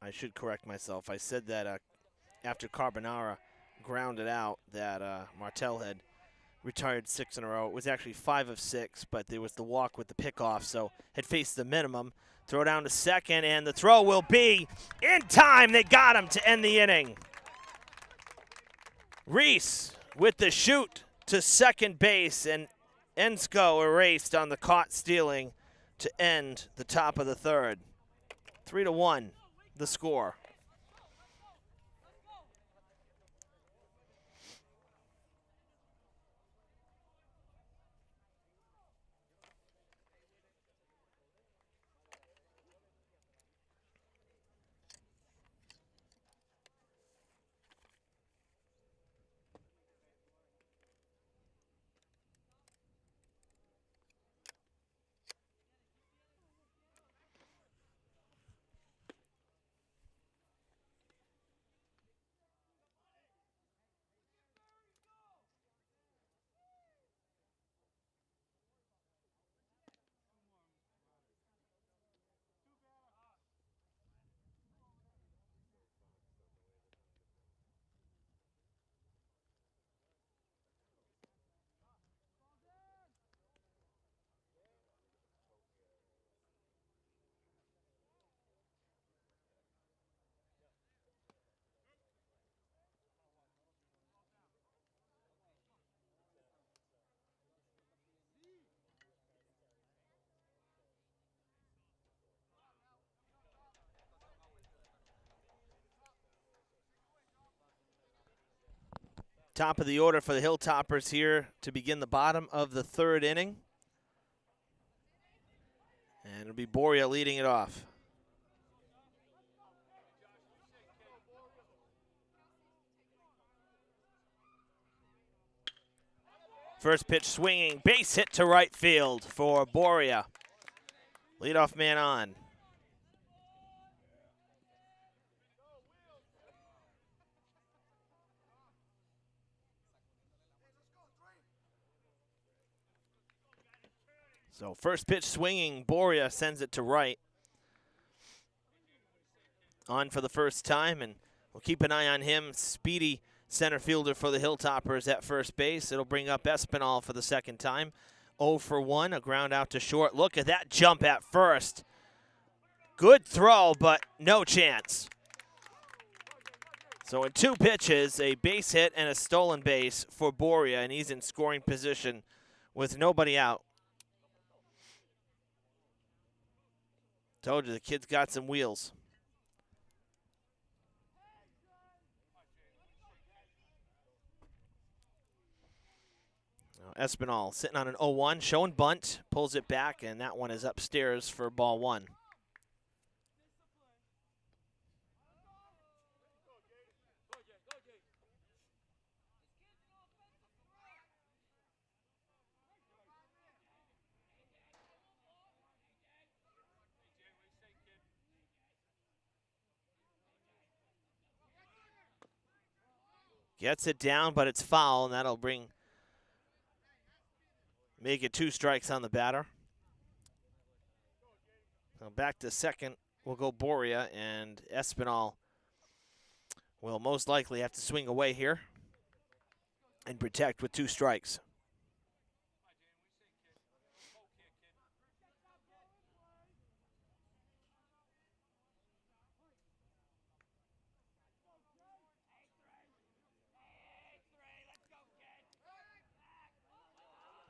I should correct myself. I said that after Carbonara grounded out that Martel had retired 6 in a row. It was actually 5 of 6, but there was the walk with the pickoff, so had faced the minimum. Throw down to second, and the throw will be in time. They got him to end the inning. Reese with the shoot to second base, and Ensko erased on the caught stealing to end the top of the third. 3-1, the score. Top of the order for the Hilltoppers here to begin the bottom of the third inning. And it'll be Boria leading it off. First pitch swinging, base hit to right field for Boria. Leadoff man on. So first pitch swinging, Boria sends it to right. On for the first time, and we'll keep an eye on him. Speedy center fielder for the Hilltoppers at first base. It'll bring up Espinal for the second time. 0 for 1, a ground out to short. Look at that jump at first. Good throw, but no chance. So in 2 pitches, a base hit and a stolen base for Boria, and he's in scoring position with nobody out. Told you, the kid's got some wheels. Espinal sitting on an 0-1, showing bunt, pulls it back, and that one is upstairs for ball one. Gets it down, but it's foul, and that'll make it 2 strikes on the batter. So back to second will go Boria, and Espinal will most likely have to swing away here and protect with 2 strikes.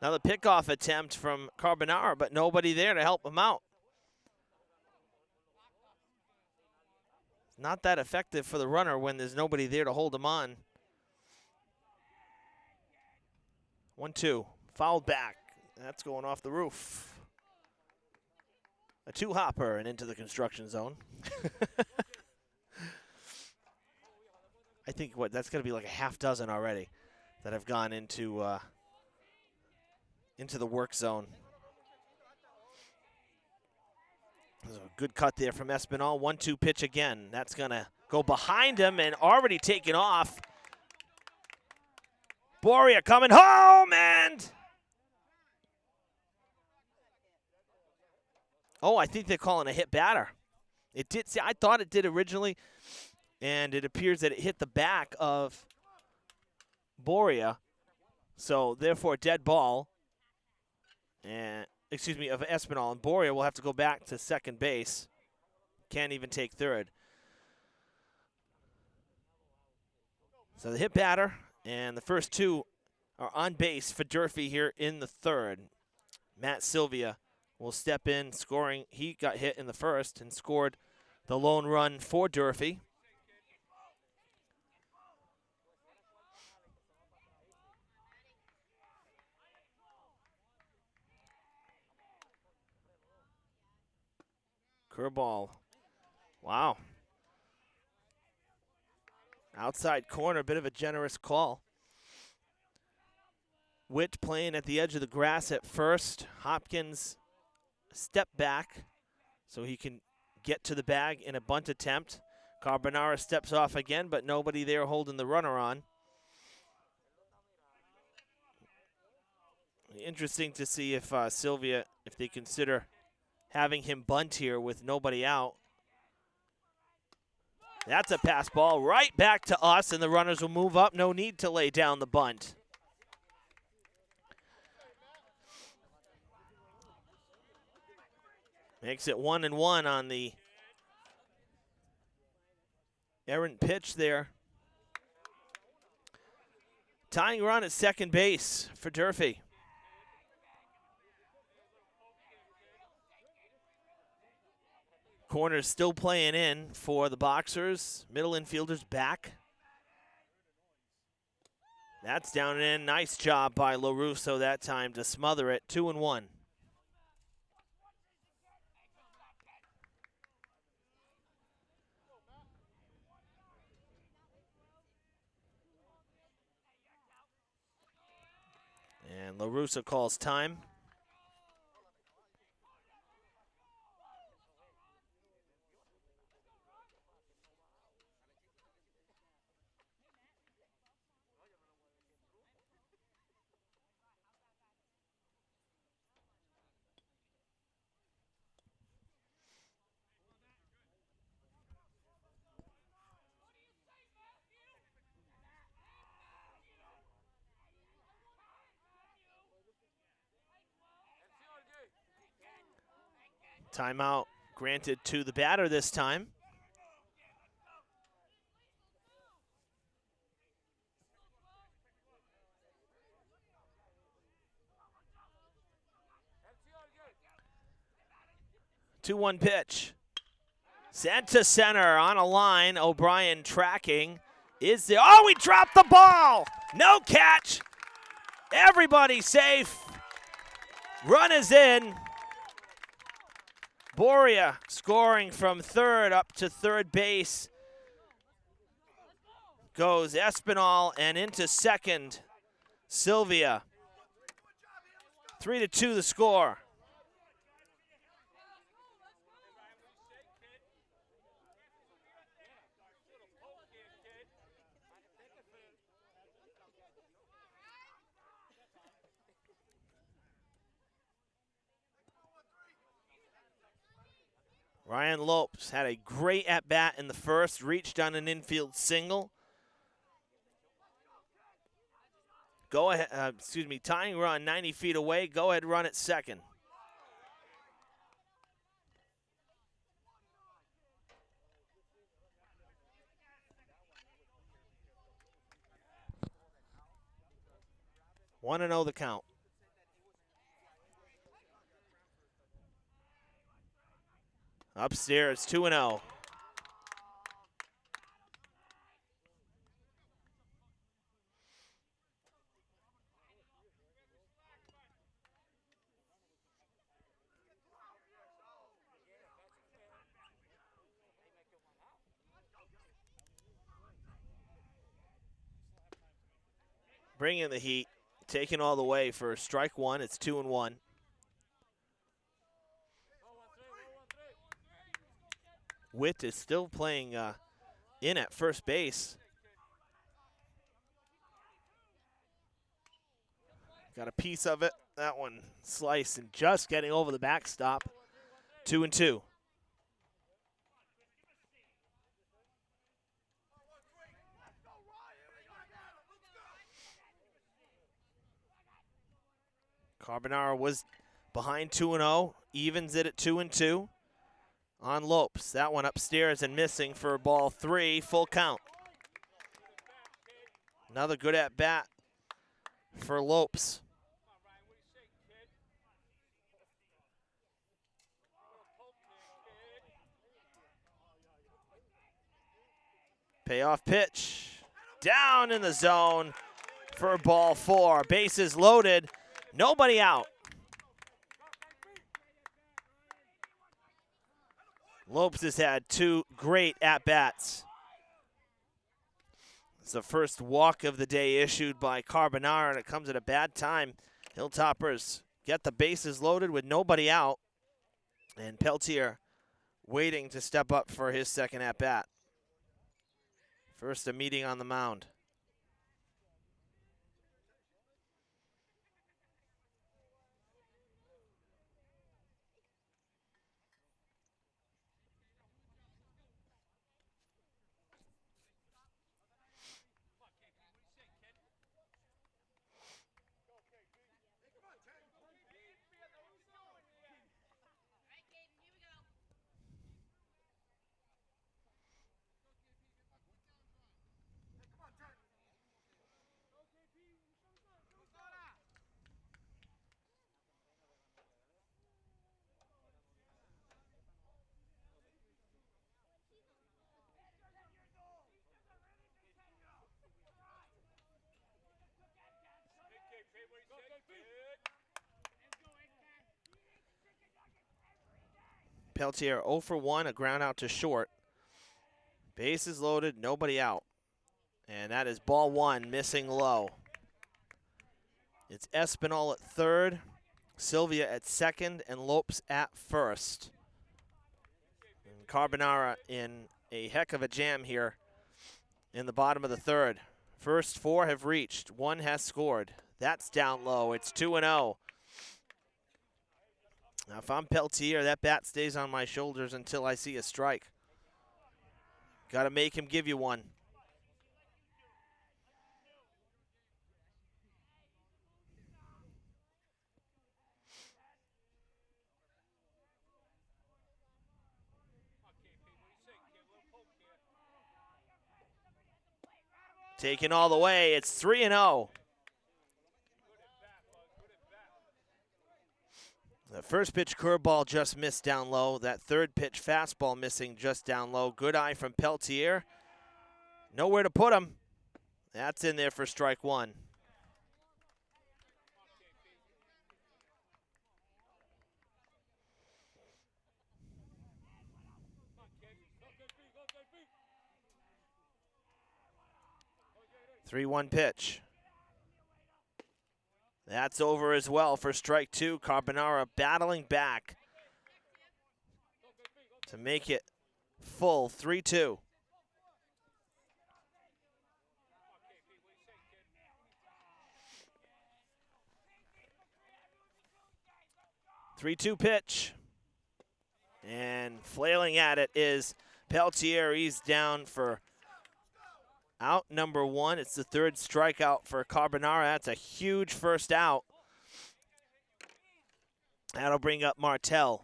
Another pickoff attempt from Carbonara, but nobody there to help him out. Not that effective for the runner when there's nobody there to hold him on. 1-2, fouled back. That's going off the roof. A 2-hopper and into the construction zone. I think that's going to be like a half dozen already that have gone into the work zone. There's a good cut there from Espinal. 1-2 pitch again. That's going to go behind him and already taken off. Boria coming home, and I think they're calling a hit batter. It did. See, I thought it did originally, and it appears that it hit the back of Boria, so therefore dead ball. And of Espinal, and Boria will have to go back to second base. Can't even take third. So the hit batter and the first 2 are on base for Durfee here in the third. Matt Sylvia will step in, scoring. He got hit in the first and scored the lone run for Durfee. Curveball. Wow. Outside corner, bit of a generous call. Witt playing at the edge of the grass at first. Hopkins step back so he can get to the bag in a bunt attempt. Carbonara steps off again, but nobody there holding the runner on. Interesting to see if Sylvia, if they consider having him bunt here with nobody out. That's a pass ball right back to us, and the runners will move up. No need to lay down the bunt. Makes it 1-1 on the errant pitch there. Tying run at second base for Durfee. Corner's still playing in for the Boxers. Middle infielder's back. That's down and in. Nice job by LaRusso that time to smother it. 2-1. And LaRusso calls time. Timeout granted to the batter this time. Two-one pitch. Sent to center on a line. O'Brien tracking. Is there? Oh, he dropped the ball! No catch! Everybody safe. Run is in. Boria scoring from third up to third base. Goes Espinal and into second, Sylvia. 3-2 the score. Ryan Lopes had a great at-bat in the first, reached on an infield single. Go ahead, tying run 90 feet away. Go ahead, run at second. One and 0 the count. Upstairs, 2-0. Bringing the heat, taking all the way for strike one. It's 2-1. Witt is still playing in at first base. Got a piece of it. That one sliced and just getting over the backstop. 2-2. Carbonaro was behind 2-0, evens it at 2-2. On Lopes, that one upstairs and missing for ball 3, full count. Another good at bat for Lopes. Payoff pitch, down in the zone for ball 4. Bases loaded, nobody out. Lopes has had 2 great at-bats. It's the first walk of the day issued by Carbonaro, and it comes at a bad time. Hilltoppers get the bases loaded with nobody out, and Peltier waiting to step up for his second at-bat. First a meeting on the mound. Peltier 0 for 1, a ground out to short. Bases loaded, nobody out. And that is ball 1, missing low. It's Espinal at third, Sylvia at second, and Lopes at first. And Carbonara in a heck of a jam here in the bottom of the third. First 4 have reached, 1 has scored. That's down low, it's 2-0. Now, if I'm Peltier, that bat stays on my shoulders until I see a strike. Got to make him give you one. Taken all the way, it's 3-0. The first pitch curveball just missed down low. That third pitch fastball missing just down low. Good eye from Peltier. Nowhere to put him. That's in there for strike 1. 3-1 pitch. That's over as well for strike two. Carbonara battling back to make it full 3-2. Three-two pitch. And flailing at it is Peltier. He's down for out number one. It's the third strikeout for Carbonara. That's a huge first out. That'll bring up Martel.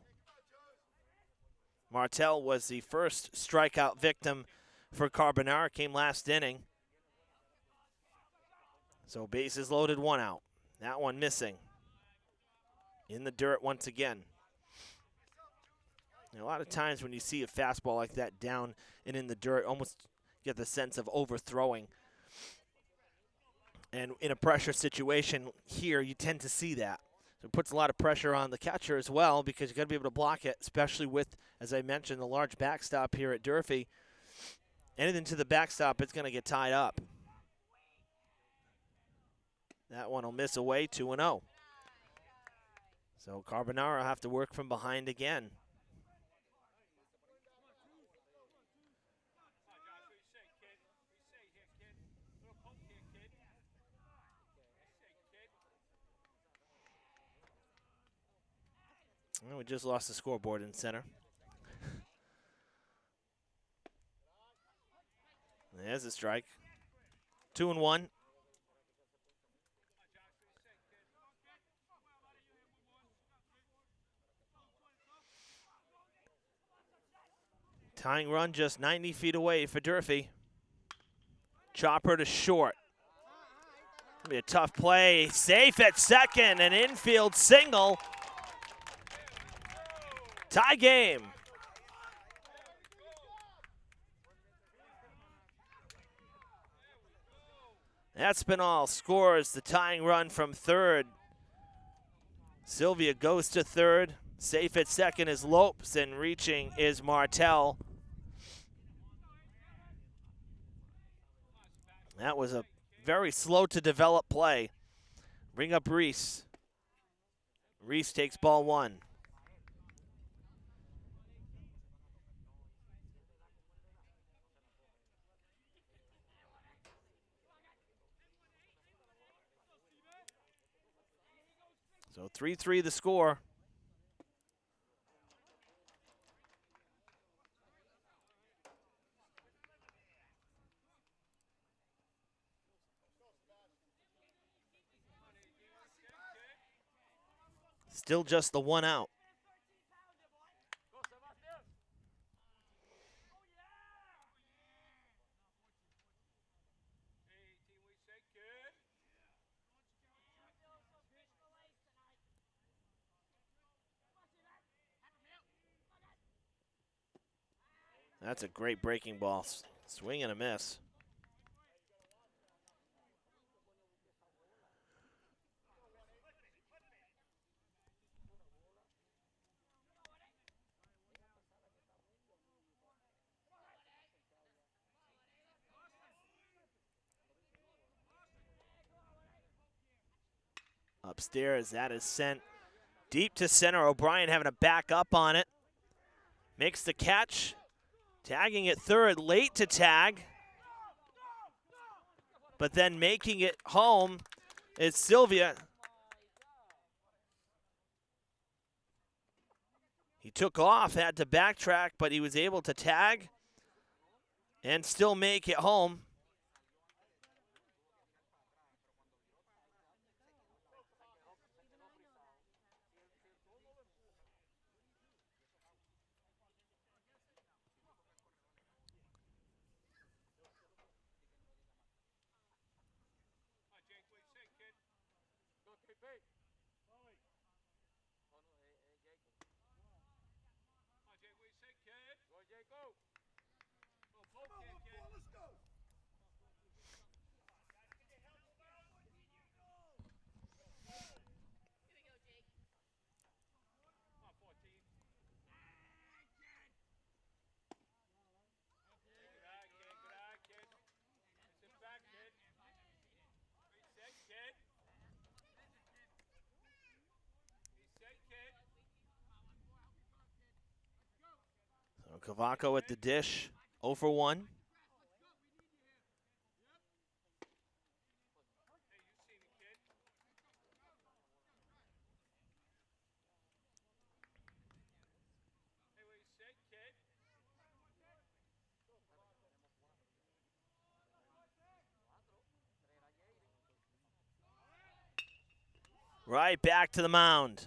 Martel was the first strikeout victim for Carbonara, came last inning. So bases loaded, one out. That one missing. In the dirt once again. A lot of times when you see a fastball like that down and in the dirt, almost get the sense of overthrowing. And in a pressure situation here, you tend to see that. So it puts a lot of pressure on the catcher as well, because you got to be able to block it, especially with, as I mentioned, the large backstop here at Durfee. Anything to the backstop, it's going to get tied up. That one will miss away, 2-0. So Carbonara will have to work from behind again. Well, we just lost the scoreboard in center. There's a strike. 2-1. Tying run just 90 feet away for Durfee. Chopper to short. Gonna be a tough play. Safe at second, an infield single. Tie game. Espinal scores the tying run from third. Sylvia goes to third. Safe at second is Lopes, and reaching is Martel. That was a very slow to develop play. Bring up Reese. Reese takes ball one. So 3-3 the score. Still just the one out. That's a great breaking ball. Swing and a miss. Upstairs, that is sent deep to center. O'Brien having to back up on it. Makes the catch. Tagging it third, late to tag. But then making it home is Sylvia. He took off, had to backtrack, but he was able to tag and still make it home. Cavaco at the dish, 0 for 1. Right back to the mound.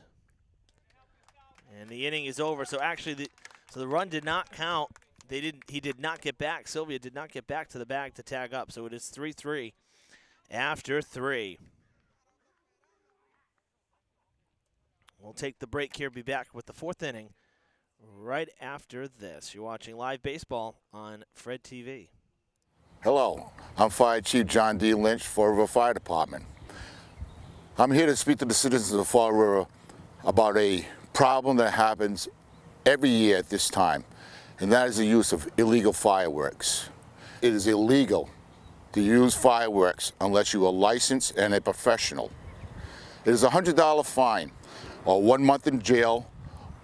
And the inning is over. So actually, the run did not count. He did not get back. Sylvia did not get back to the bag to tag up. So it is 3-3 after 3. We'll take the break here. Be back with the 4th inning right after this. You're watching live baseball on Fred TV. Hello, I'm Fire Chief John D. Lynch, Fall River Fire Department. I'm here to speak to the citizens of Fall River about a problem that happens every year at this time, and that is the use of illegal fireworks. It is illegal to use fireworks unless you are licensed and a professional. It is a $100 fine, or 1 month in jail,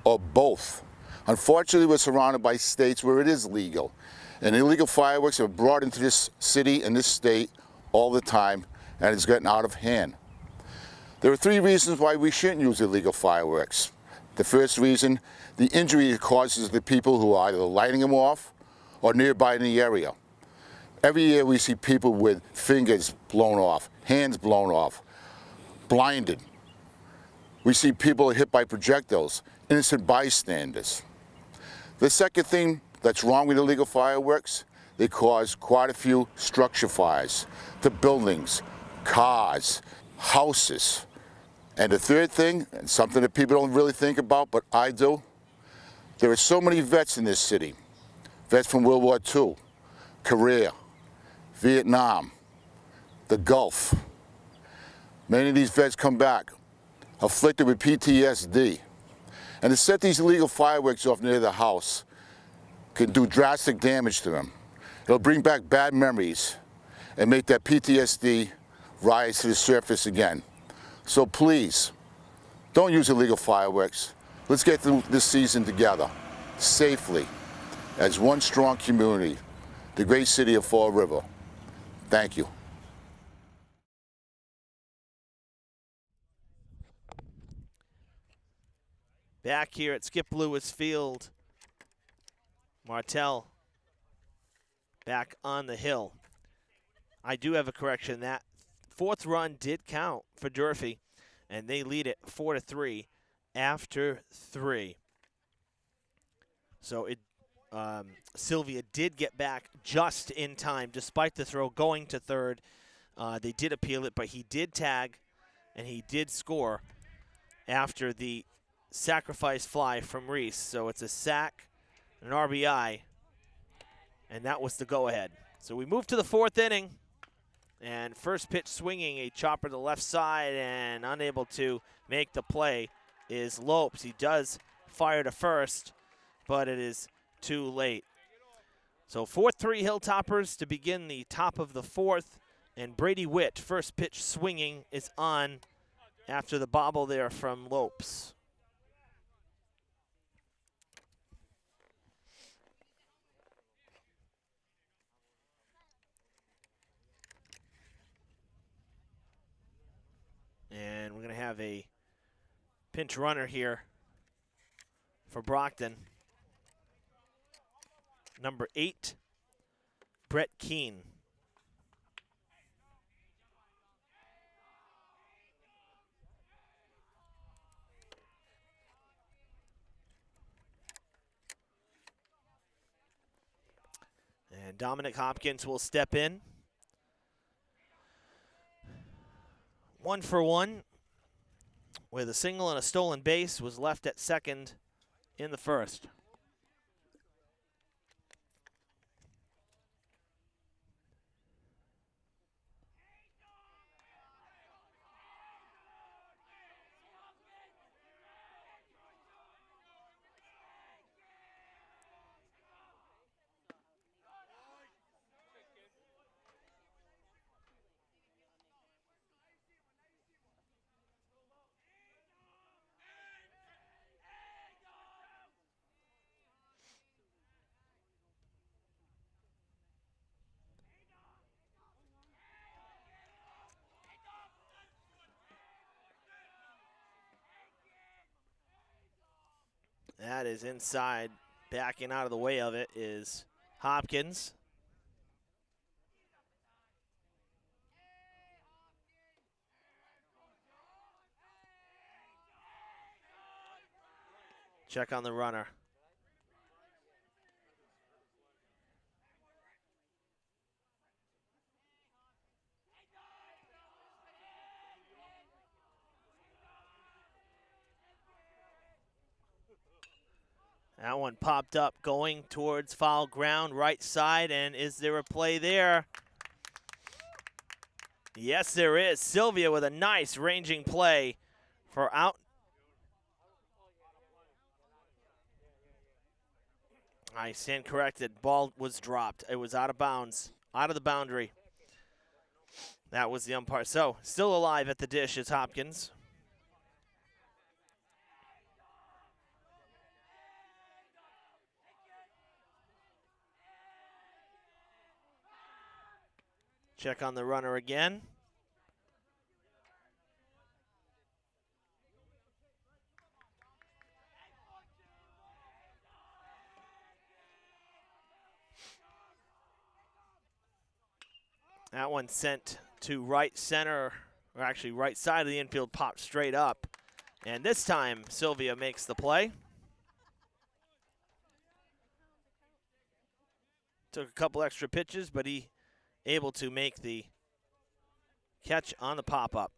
or both. Unfortunately, we're surrounded by states where it is legal, and illegal fireworks are brought into this city and this state all the time, and it's getting out of hand. There are 3 reasons why we shouldn't use illegal fireworks. The first reason, the injury it causes the people who are either lighting them off or nearby in the area. Every year we see people with fingers blown off, hands blown off, blinded. We see people hit by projectiles, innocent bystanders. The second thing that's wrong with illegal fireworks, they cause quite a few structure fires to buildings, cars, houses. And the third thing, and something that people don't really think about, but I do, there are so many vets in this city. Vets from World War II, Korea, Vietnam, the Gulf. Many of these vets come back afflicted with PTSD. And to set these illegal fireworks off near the house can do drastic damage to them. It'll bring back bad memories and make that PTSD rise to the surface again. So please, don't use illegal fireworks. Let's get through this season together, safely, as one strong community, the great city of Fall River. Thank you. Back here at Skip Lewis Field, Martell back on the hill. I do have a correction. That 4th run did count for Durfee, and they lead it 4-3 after 3. So Sylvia did get back just in time, despite the throw going to 3rd. They did appeal it, but he did tag, and he did score after the sacrifice fly from Reese. So it's a sack, an RBI, and that was the go-ahead. So we move to the 4th inning, and first pitch swinging, a chopper to the left side, and unable to make the play is Lopes. He does fire to first, but it is too late. So 4-3 Hilltoppers to begin the top of the 4th, and Brady Witt, first pitch swinging, is on after the bobble there from Lopes. And we're going to have a pinch runner here for Brockton. Number 8, Brett Keene. And Dominic Hopkins will step in. 1 for 1 with a single and a stolen base, was left at second in the first. That is inside. Backing out of the way of it is Hopkins. Check on the runner. That one popped up going towards foul ground, right side, and is there a play there? Yes, there is. Sylvia with a nice ranging play for out. I stand corrected. Ball was dropped. It was out of bounds, out of the boundary. That was the umpire. So, still alive at the dish is Hopkins. Check on the runner again. That one sent to right center, or actually right side of the infield, popped straight up. And this time, Sylvia makes the play. Took a couple extra pitches, but he able to make the catch on the pop-up.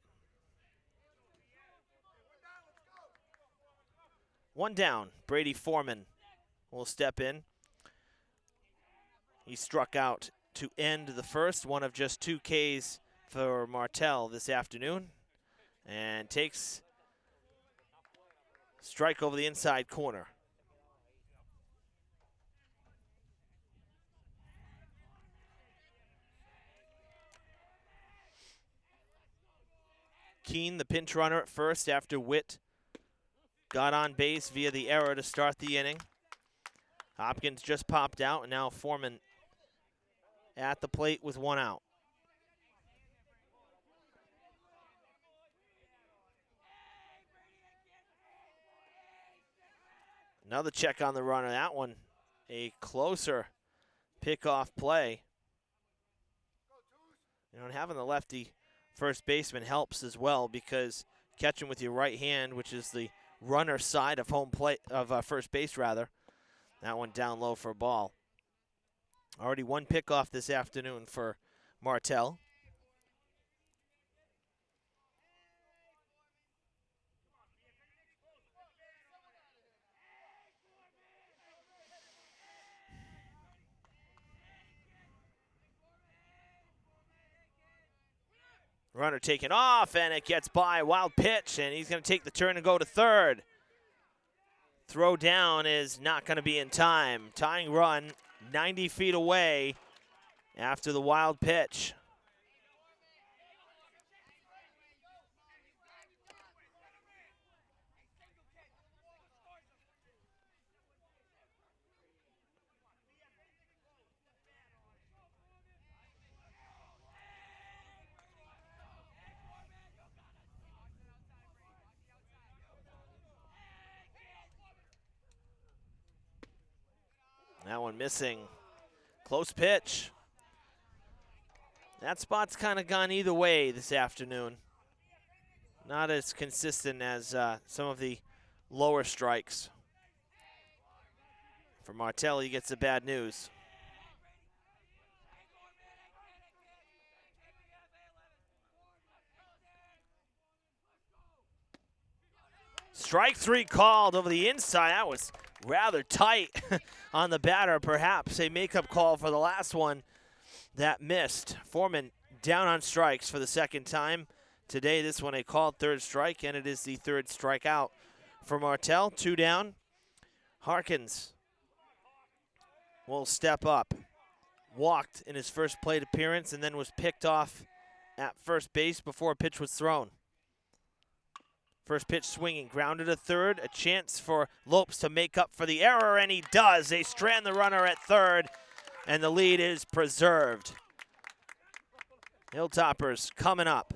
One down. Brady Foreman will step in. He struck out to end the first, one of just 2 Ks for Martell this afternoon, and takes strike over the inside corner. Keene, the pinch runner at first after Witt got on base via the error to start the inning. Hopkins just popped out, and now Foreman at the plate with 1 out. Another check on the runner. That one a closer pickoff play. You know, and having the lefty first baseman helps as well, because catching with your right hand, which is the runner side of home plate of first base rather. That one down low for a ball. Already 1 pickoff this afternoon for Martell. Runner taken off, and it gets by. Wild pitch, and he's going to take the turn and go to third. Throw down is not going to be in time. Tying run 90 feet away after the wild pitch. That one missing. Close pitch. That spot's kind of gone either way this afternoon. Not as consistent as some of the lower strikes. For Martell, he gets the bad news. Strike 3 called over the inside. That was rather tight on the batter. Perhaps a makeup call for the last one that missed. Foreman down on strikes for the second time today. This one a called third strike, and it is the third strikeout for Martell. 2 down. Harkins will step up. Walked in his first plate appearance and then was picked off at first base before a pitch was thrown. First pitch swinging, grounded to third. A chance for Lopes to make up for the error, and he does. They strand the runner at third, and the lead is preserved. Hilltoppers coming up.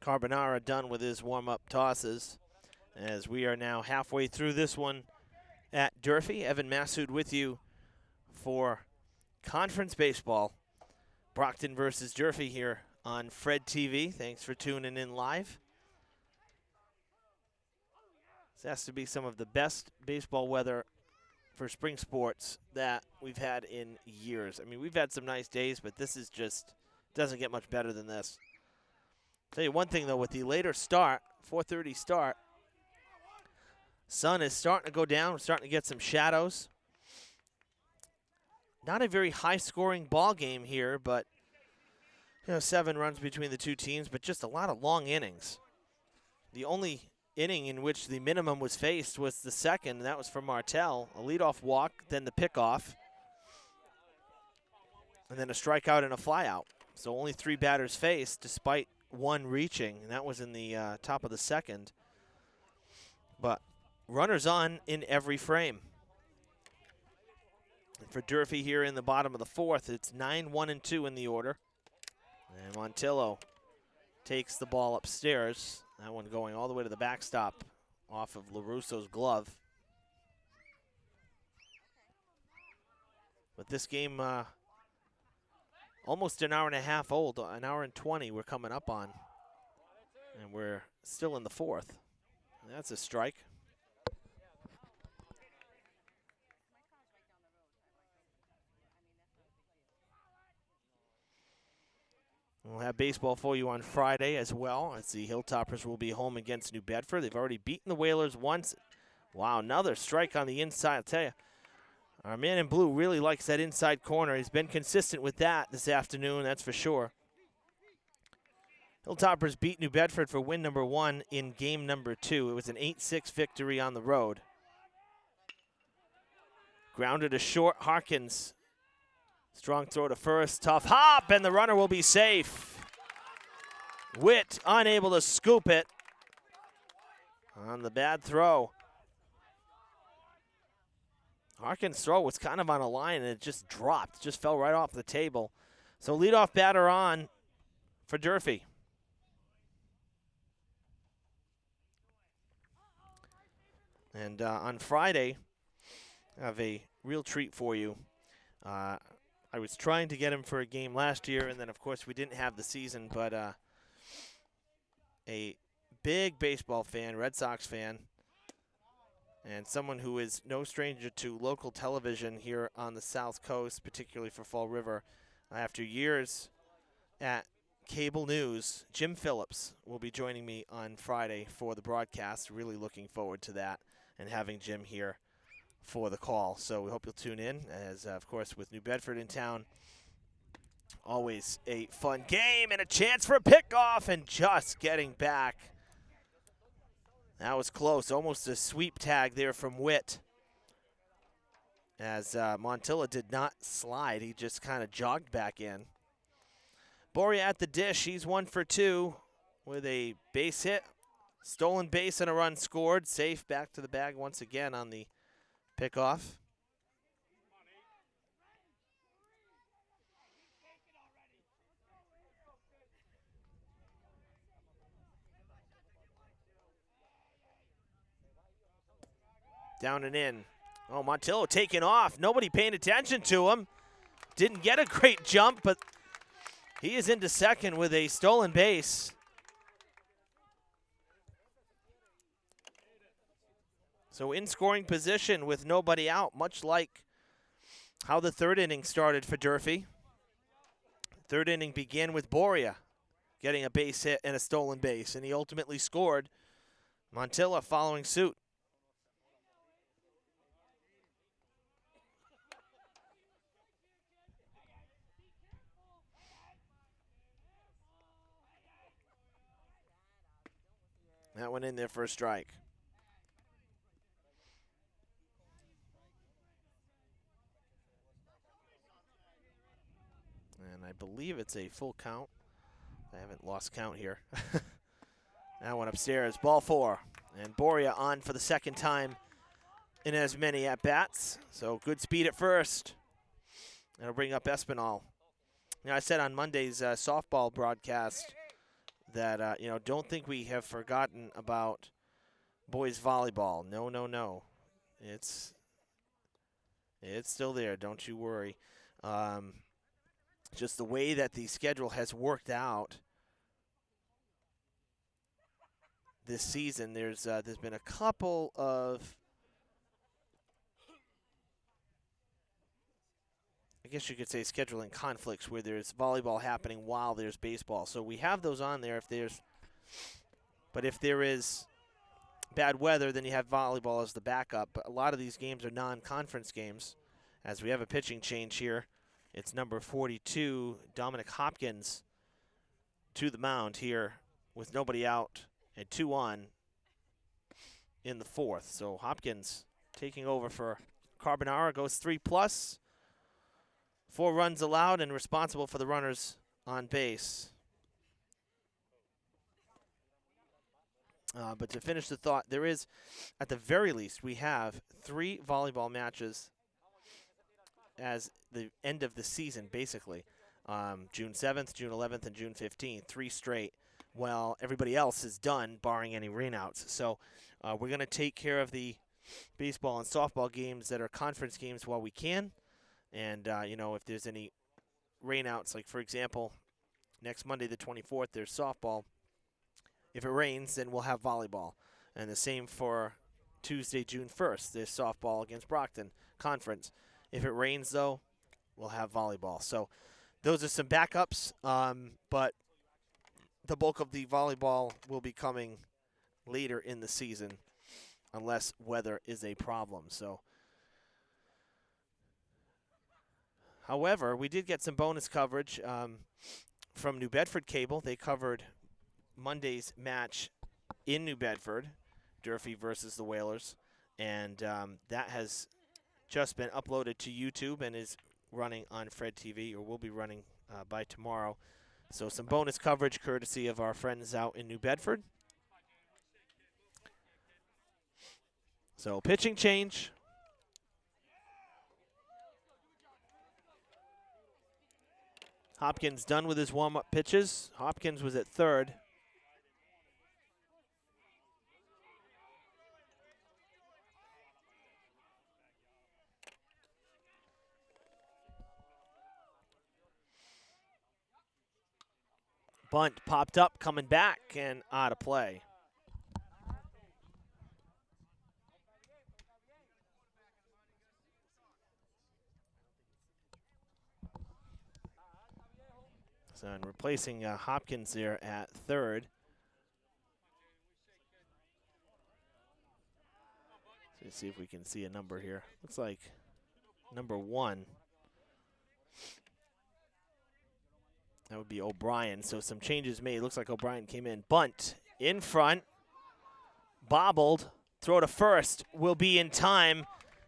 Carbonara done with his warm-up tosses, as we are now halfway through this one at Durfee. Evan Massoud with you for conference baseball. Brockton versus Durfee here on Fred TV. Thanks for tuning in live. This has to be some of the best baseball weather for spring sports that we've had in years. I mean, we've had some nice days, but this is just, doesn't get much better than this. Tell you one thing, though, with the later start, 4:30 start, sun is starting to go down. We're starting to get some shadows. Not a very high-scoring ball game here, but 7 runs between the two teams, but just a lot of long innings. The only inning in which the minimum was faced was the second, and that was for Martell. A leadoff walk, then the pickoff, and then a strikeout and a flyout. So only 3 batters faced, despite 1 reaching, and that was in the top of the second. But runners on in every frame. And for Durfee here in the bottom of the 4th, it's 9-1-2 in the order. And Montillo takes the ball upstairs. That one going all the way to the backstop off of LaRusso's glove. But this game, almost an hour and a half old, an hour and 20 we're coming up on. And we're still in the 4th. That's a strike. We'll have baseball for you on Friday as well, as the Hilltoppers will be home against New Bedford. They've already beaten the Whalers once. Wow, another strike on the inside. I'll tell you, our man in blue really likes that inside corner. He's been consistent with that this afternoon, that's for sure. Hilltoppers beat New Bedford for win number 1 in game number 2. It was an 8-6 victory on the road. Grounded to short, Harkins. Strong throw to first, tough hop, and the runner will be safe. Witt unable to scoop it on the bad throw. Harkins' throw was kind of on a line, and it just dropped, just fell right off the table. So leadoff batter on for Durfee. And on Friday, I have a real treat for you. I was trying to get him for a game last year, and then, of course, we didn't have the season, but a big baseball fan, Red Sox fan, and someone who is no stranger to local television here on the South Coast, particularly for Fall River. After years at cable news, Jim Phillips will be joining me on Friday for the broadcast. Really looking forward to that and having Jim here for the call. So we hope you'll tune in, as of course with New Bedford in town, always a fun game and a chance for a pickoff, and just getting back. That was close, almost a sweep tag there from Witt, as Montilla did not slide. He just kind of jogged back in. Boria at the dish. He's 1 for 2 with a base hit, stolen base, and a run scored. Safe back to the bag once again on the pickoff. Down and in. Oh, Montillo taking off. Nobody paying attention to him. Didn't get a great jump, but he is into second with a stolen base. So in scoring position with nobody out, much like how the 3rd inning started for Durfee. 3rd inning began with Boria getting a base hit and a stolen base, and he ultimately scored. Montilla following suit. That went in there for a strike. And I believe it's a full count. I haven't lost count here. That one upstairs, ball 4. And Boria on for the 2nd time in as many at-bats. So good speed at first. That'll bring up Espinal. Now, I said on Monday's softball broadcast, that, don't think we have forgotten about boys volleyball. No, no, no. It's still there. Don't you worry. Just the way that the schedule has worked out this season, there's been a couple of, I guess you could say, scheduling conflicts where there's volleyball happening while there's baseball. So we have those on there but if there is bad weather, then you have volleyball as the backup. But a lot of these games are non-conference games, as we have a pitching change here. It's number 42, Dominic Hopkins, to the mound here with nobody out and 2 on in the 4th. So Hopkins taking over for Carbonara, goes 3+, 4 runs allowed, and responsible for the runners on base. But to finish the thought, there is, at the very least, we have 3 volleyball matches as the end of the season, basically. June 7th, June 11th, and June 15th, 3 straight, while everybody else is done, barring any rainouts. So we're going to take care of the baseball and softball games that are conference games while we can. And, if there's any rainouts, like, for example, next Monday the 24th, there's softball. If it rains, then we'll have volleyball. And the same for Tuesday, June 1st. There's softball against Brockton conference. If it rains, though, we'll have volleyball. So those are some backups, but the bulk of the volleyball will be coming later in the season unless weather is a problem. So, however, we did get some bonus coverage from New Bedford Cable. They covered Monday's match in New Bedford, Durfee versus the Whalers, and that has just been uploaded to YouTube and is running on Fred TV, or will be running by tomorrow. So some bonus coverage courtesy of our friends out in New Bedford. So pitching change. Hopkins done with his warm-up pitches. Hopkins was at third. Bunt popped up, coming back, and out of play. So, and replacing Hopkins there at third. So let's see if we can see a number here. Looks like number 1. That would be O'Brien. So some changes made. Looks like O'Brien came in. Bunt in front. Bobbled. Throw to first. Will be in time.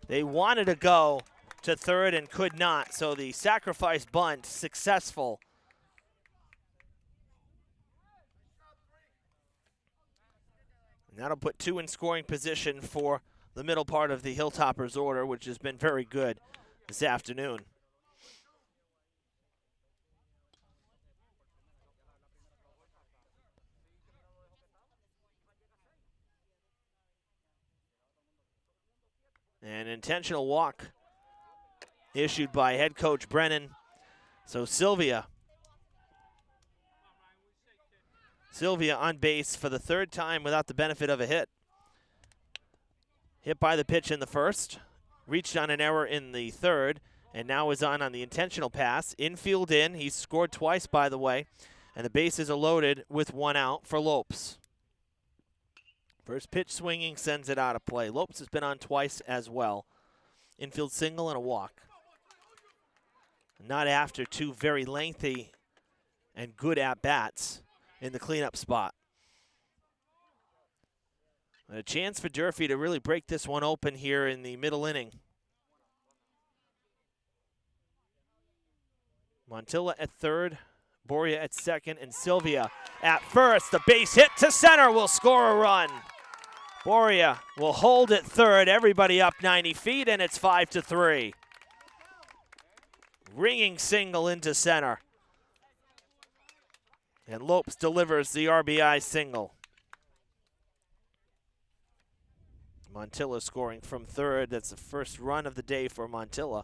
They wanted to go to third and could not. So the sacrifice bunt successful. And that'll put 2 in scoring position for the middle part of the Hilltoppers order, which has been very good this afternoon. An intentional walk issued by head coach Brennan. So Sylvia on base for the 3rd time without the benefit of a hit. Hit by the pitch in the 1st, reached on an error in the 3rd, and now is on the intentional pass. Infield in. He's scored twice, by the way, and the bases are loaded with 1 out for Lopes. First pitch swinging, sends it out of play. Lopes has been on twice as well. Infield single and a walk. Not after 2 very lengthy and good at-bats in the cleanup spot. A chance for Durfee to really break this one open here in the middle inning. Montilla at third, Boria at second, and Sylvia at first. The base hit to center will score a run. Boria will hold at third, everybody up 90 feet, and it's 5-3. Ringing single into center. And Lopes delivers the RBI single. Montilla scoring from third. That's the first run of the day for Montilla.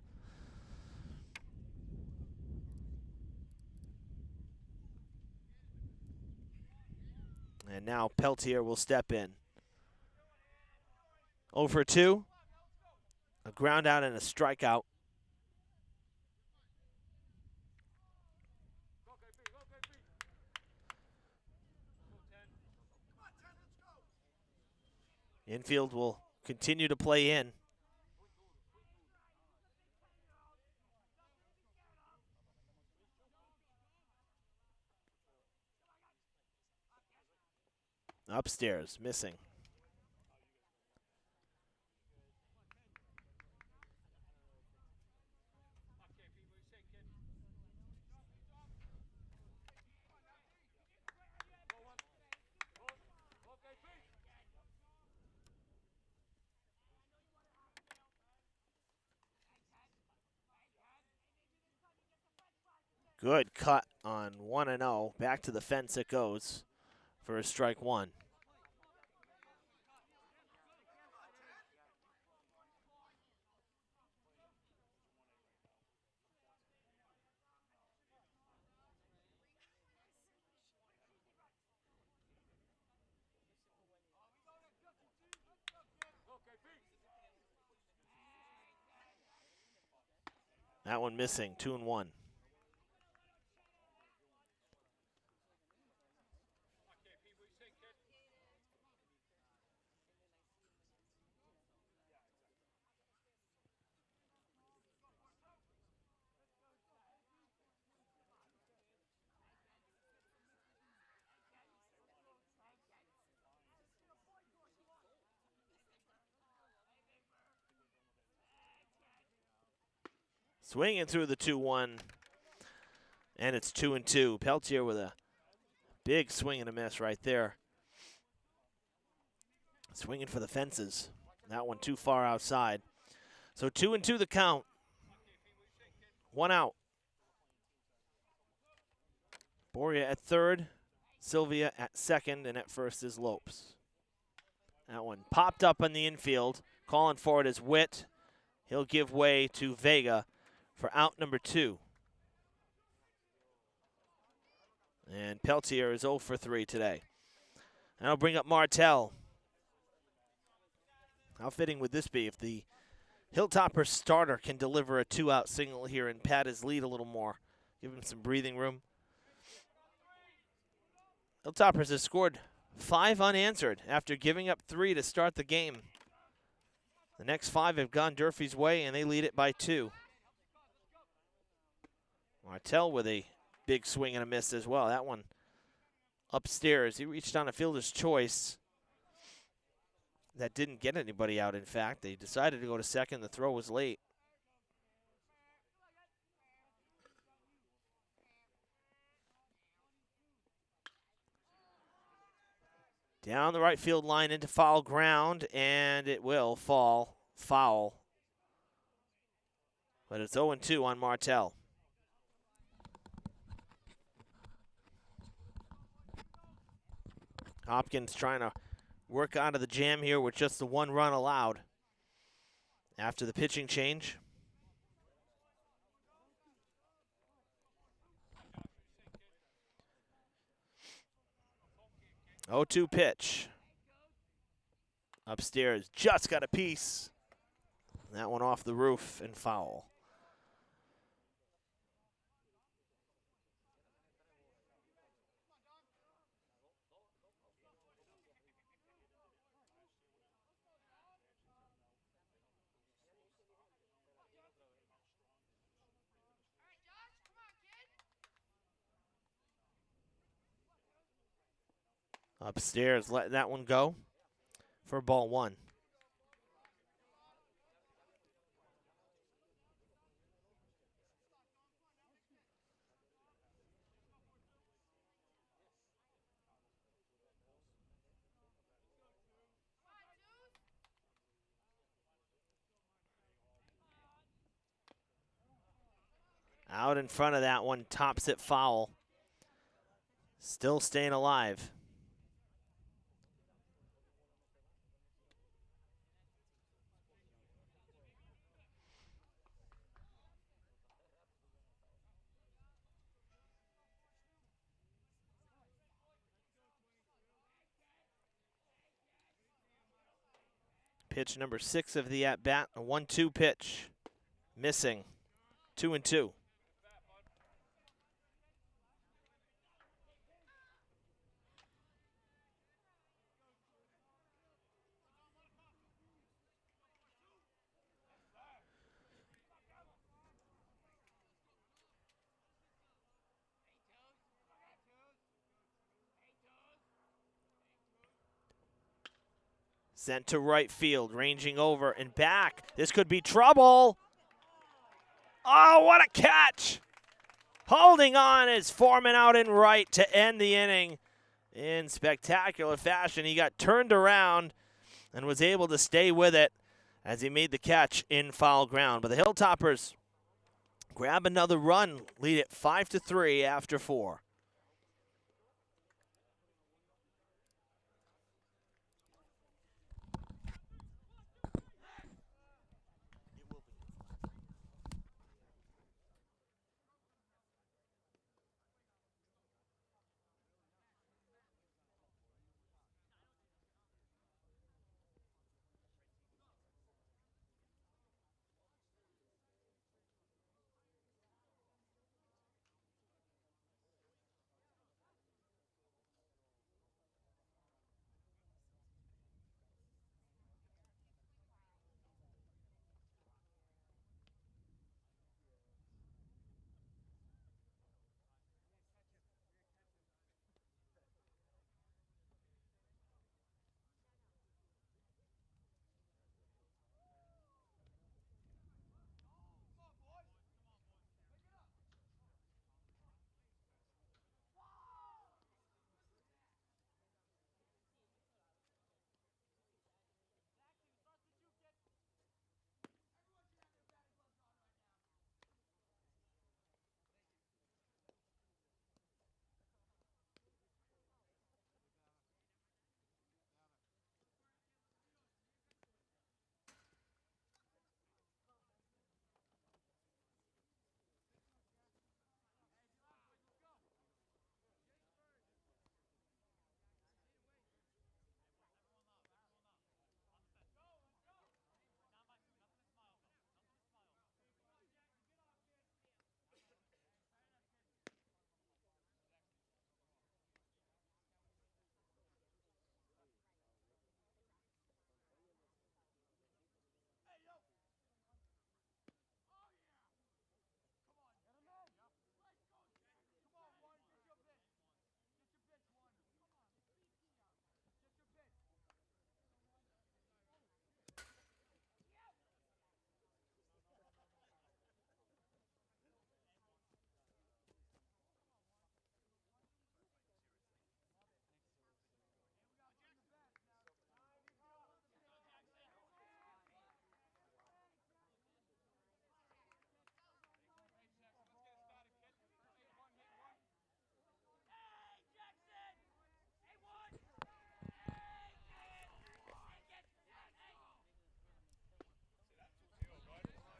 And now Peltier will step in. 0 for 2. A ground out and a strikeout. Infield will continue to play in. Upstairs, missing. Good cut on 1-0. Back to the fence it goes for a strike one. That one missing, 2-1. Swinging through the 2-1, and it's 2-2. Peltier with a big swing and a miss right there. Swinging for the fences. That one too far outside. So 2-2 the count. One out. Boria at third, Sylvia at second, and at first is Lopes. That one popped up on the infield. Calling for it is Witt. He'll give way to Vega for out number 2. And Peltier is 0 for 3 today. That'll bring up Martell. How fitting would this be if the Hilltopper starter can deliver a 2-out single here and pad his lead a little more, give him some breathing room. Hilltoppers has scored 5 unanswered after giving up 3 to start the game. The next 5 have gone Durfee's way, and they lead it by 2. Martell with a big swing and a miss as well. That one upstairs. He reached on a fielder's choice. That didn't get anybody out, in fact. They decided to go to second. The throw was late. Down the right field line into foul ground, and it will fall foul. But it's 0-2 on Martell. Hopkins trying to work out of the jam here with just the 1 run allowed after the pitching change. Oh, 2 pitch. Upstairs, just got a piece. That one off the roof and foul. Upstairs, letting that one go for ball 1. Out in front of that one, tops it foul. Still staying alive. Pitch number 6 of the at-bat, a 1-2 pitch. Missing, 2-2. Sent to right field, ranging over and back. This could be trouble. Oh, what a catch! Holding on is Foreman out in right to end the inning in spectacular fashion. He got turned around and was able to stay with it as he made the catch in foul ground. But the Hilltoppers grab another run, lead it 5-3 after 4.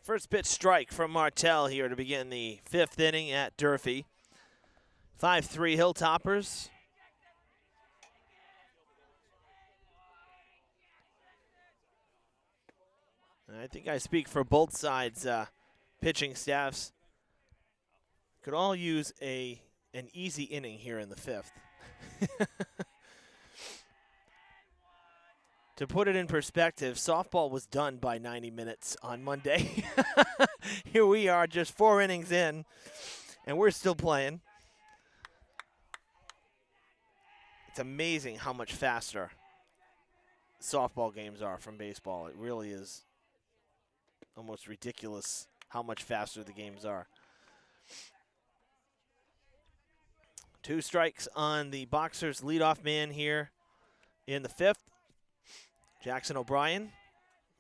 First pitch strike from Martell here to begin the 5th inning at Durfee. 5-3 Hilltoppers. And I think I speak for both sides pitching staffs. Could all use an easy inning here in the 5th. To put it in perspective, softball was done by 90 minutes on Monday. Here we are, just 4 innings in, and we're still playing. It's amazing how much faster softball games are from baseball. It really is almost ridiculous how much faster the games are. 2 strikes on the Boxers' leadoff man here in the 5th. Jackson O'Brien,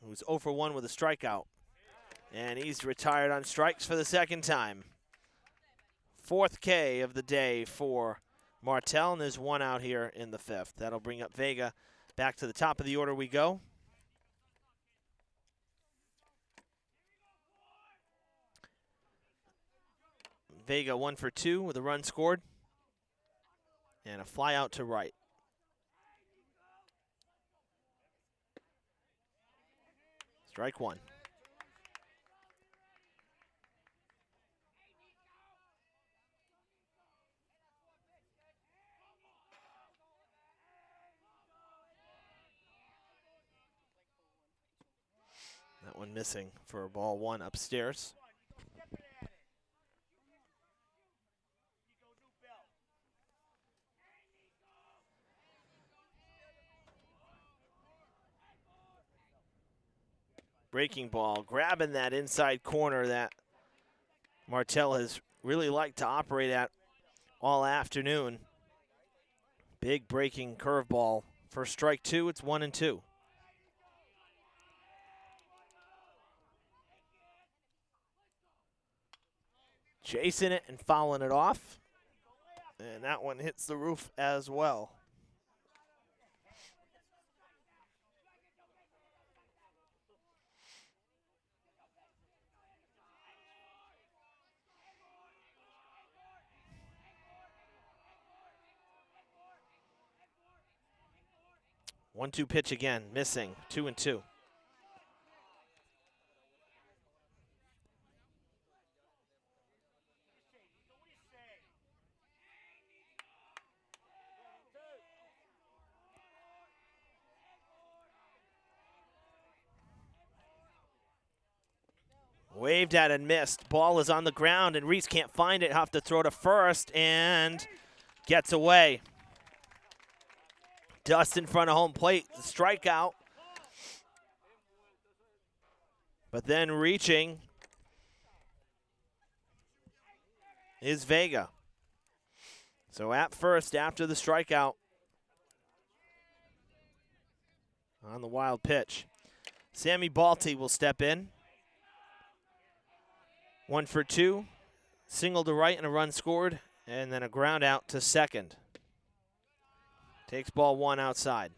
who's 0 for 1 with a strikeout. And he's retired on strikes for the 2nd time. 4th K of the day for Martell, and there's one out here in the 5th. That'll bring up Vega. Back to the top of the order we go. Vega 1 for 2 with a run scored. And a fly out to right. Strike one. That one missing for ball one upstairs. Breaking ball, grabbing that inside corner that Martell has really liked to operate at all afternoon. Big breaking curveball. For strike two, it's 1-2. Chasing it and fouling it off. And that one hits the roof as well. One-two pitch again, missing, 2-2. Waved at and missed. Ball is on the ground, and Reese can't find it. Have to throw to first, and gets away. Dust in front of home plate. Strikeout. But then reaching is Vega. So at first, after the strikeout on the wild pitch, Sammy Balti will step in. 1 for 2, single to right and a run scored, and then a ground out to second. Takes ball one outside.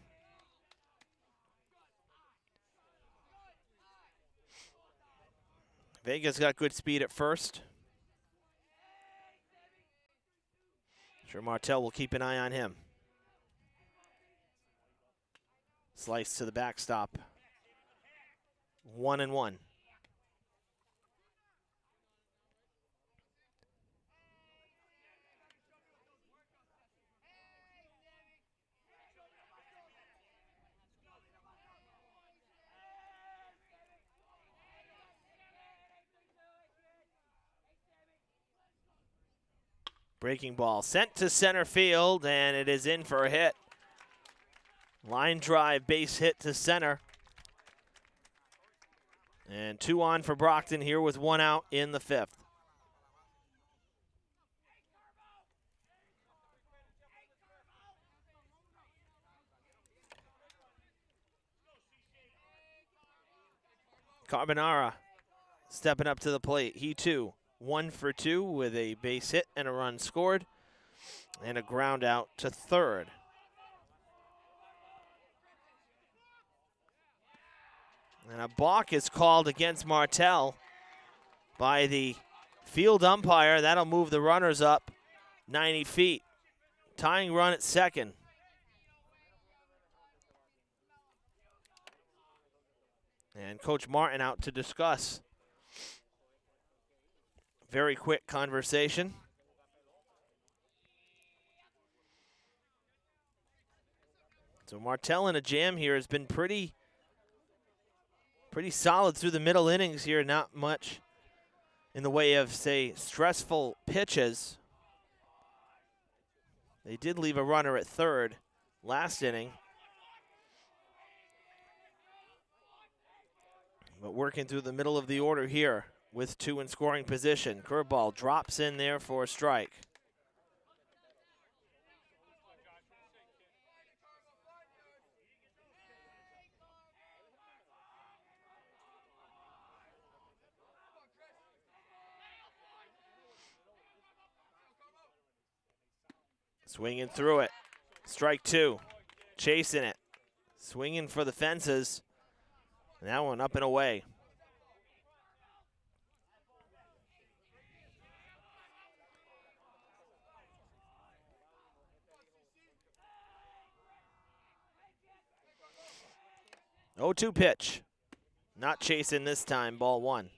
Vega's got good speed at first. Sure, Martell will keep an eye on him. Slice to the backstop. 1-1. Breaking ball sent to center field, and it is in for a hit. Line drive, base hit to center. And 2 on for Brockton here with 1 out in the 5th. Carbonara stepping up to the plate. He too, 1 for 2 with a base hit and a run scored, and a ground out to third. And a balk is called against Martell by the field umpire. That'll move the runners up 90 feet. Tying run at second. And Coach Martin out to discuss. Very quick conversation. So Martell in a jam here has been pretty solid through the middle innings here. Not much in the way of, say, stressful pitches. They did leave a runner at third last inning. But working through the middle of the order here with 2 in scoring position. Curveball drops in there for a strike. Swinging through it. Strike two. Chasing it. Swinging for the fences. That one up and away. Oh, 2 pitch. Not chasing this time, ball one.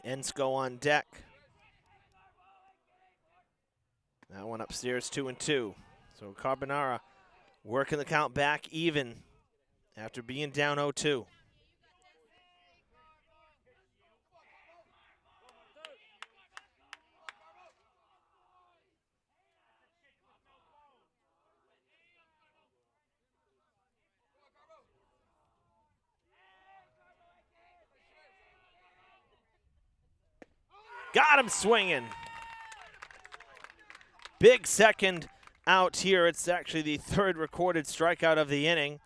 Ensko on deck. That one upstairs 2-2. So Carbonara working the count back even after being down 0-2. Got him swinging. Big second out here. It's actually the 3rd recorded strikeout of the inning.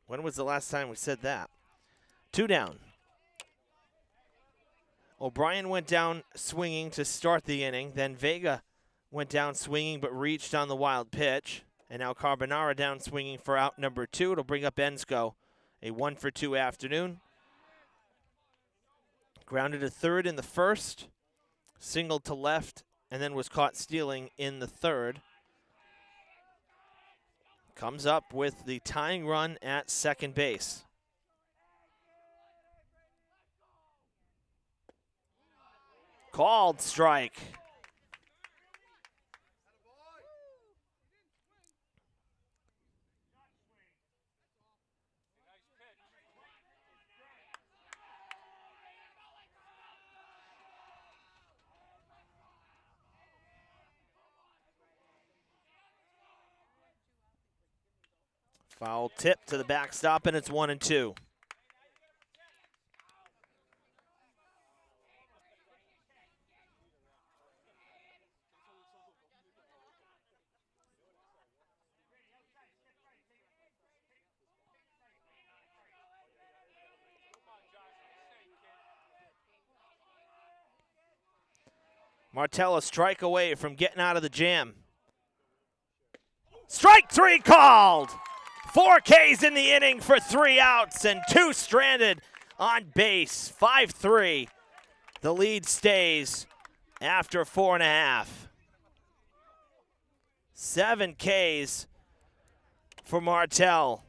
When was the last time we said that? 2 down. O'Brien went down swinging to start the inning. Then Vega went down swinging but reached on the wild pitch. And now Carbonara down swinging for out number 2. It'll bring up Ensko. A 1-for-2 afternoon. Grounded to third in the first, singled to left, and then was caught stealing in the third. Comes up with the tying run at second base. Called strike. Foul tip to the backstop, and it's 1-2. Martell a strike away from getting out of the jam. Strike 3 called! 4 Ks in the inning for 3 outs and 2 stranded on base. 5-3. The lead stays after 4.5. 7 Ks for Martell.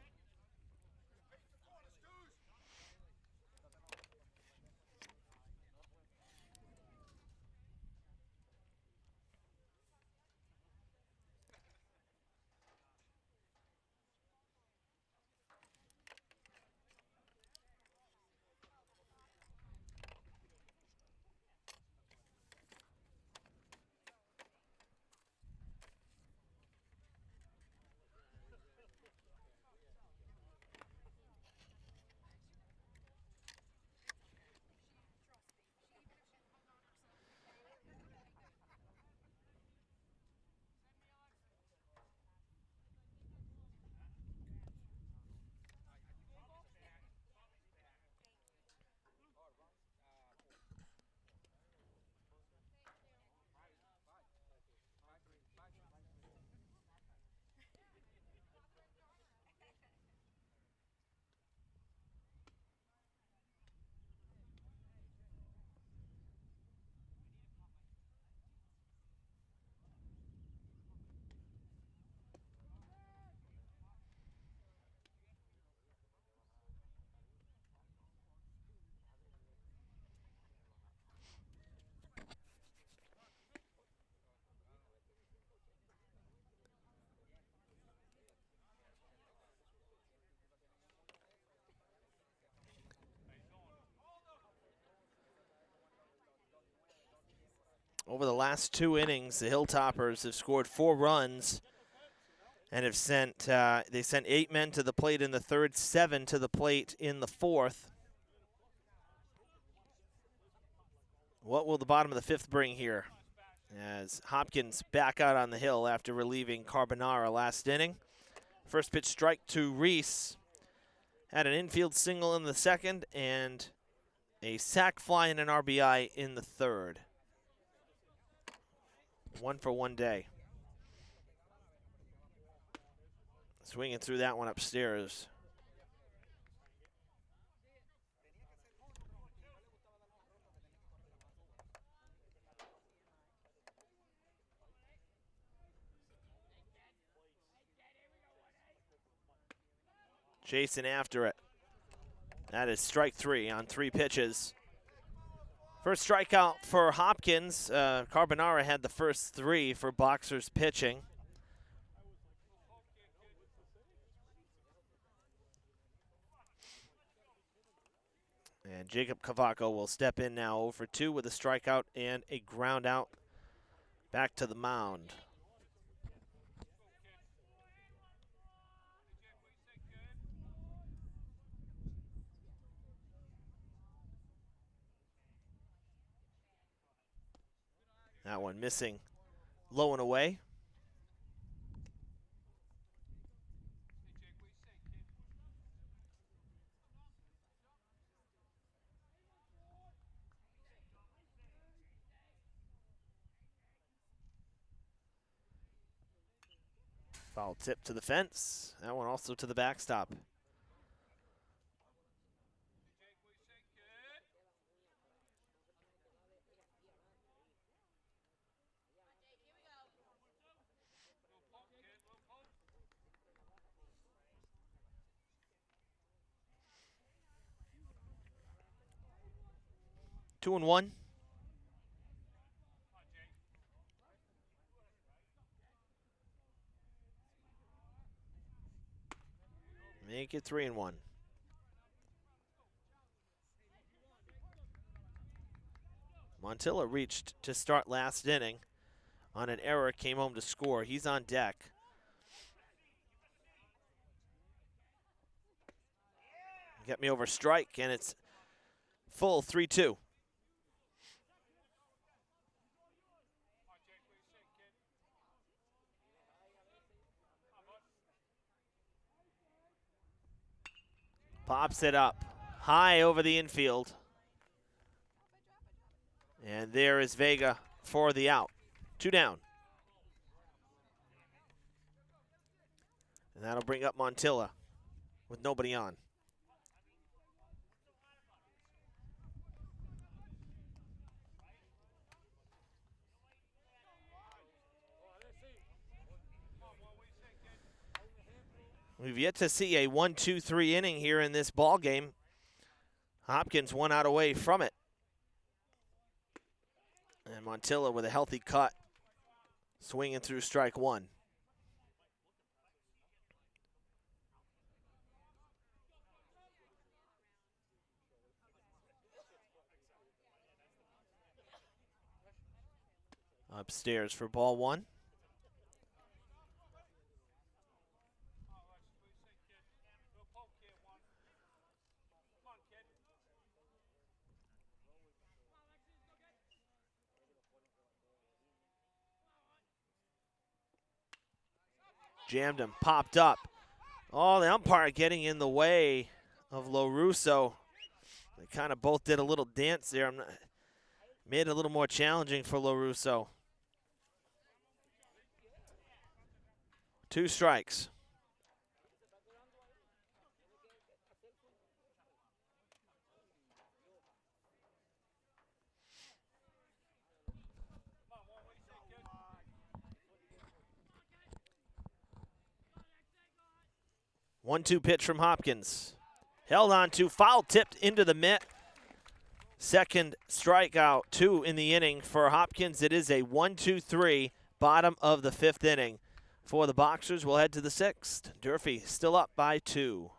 Over the last 2 innings, the Hilltoppers have scored 4 runs and have sent 8 men to the plate in the third, 7 to the plate in the fourth. What will the bottom of the 5th bring here? as Hopkins back out on the hill after relieving Carbonara last inning. First pitch strike to Reese. Had an infield single in the second and a sac fly and an RBI in the third. 1 for 1 day. Swinging through that one upstairs. Chasing after it. That is strike 3 on 3 pitches. First strikeout for Hopkins. Carbonara had the first 3 for Boxers pitching. And Jacob Cavaco will step in now 0 for 2 with a strikeout and a ground out back to the mound. That one missing low and away. Foul tip to the fence. That one also to the backstop. Two and one. Make it 3 and 1. Montilla reached to start last inning. On an error, came home to score. He's on deck. Get me over strike, and it's full 3-2. Pops it up high over the infield. And there is Vega for the out. 2 down. And that'll bring up Montilla with nobody on. We've yet to see a 1-2-3 inning here in this ball game. Hopkins 1 out away from it. And Montilla with a healthy cut, swinging through strike 1. Upstairs for ball 1. Jammed him, popped up. Oh, the umpire getting in the way of LoRusso. They kind of both did a little dance there. Made it a little more challenging for LoRusso. 2 strikes. One-two pitch from Hopkins. Held on to, foul tipped into the mitt. Second strikeout, 2 in the inning for Hopkins. It is a 1-2-3, bottom of the 5th inning. For the Boxers, we'll head to the 6th. Durfee still up by 2.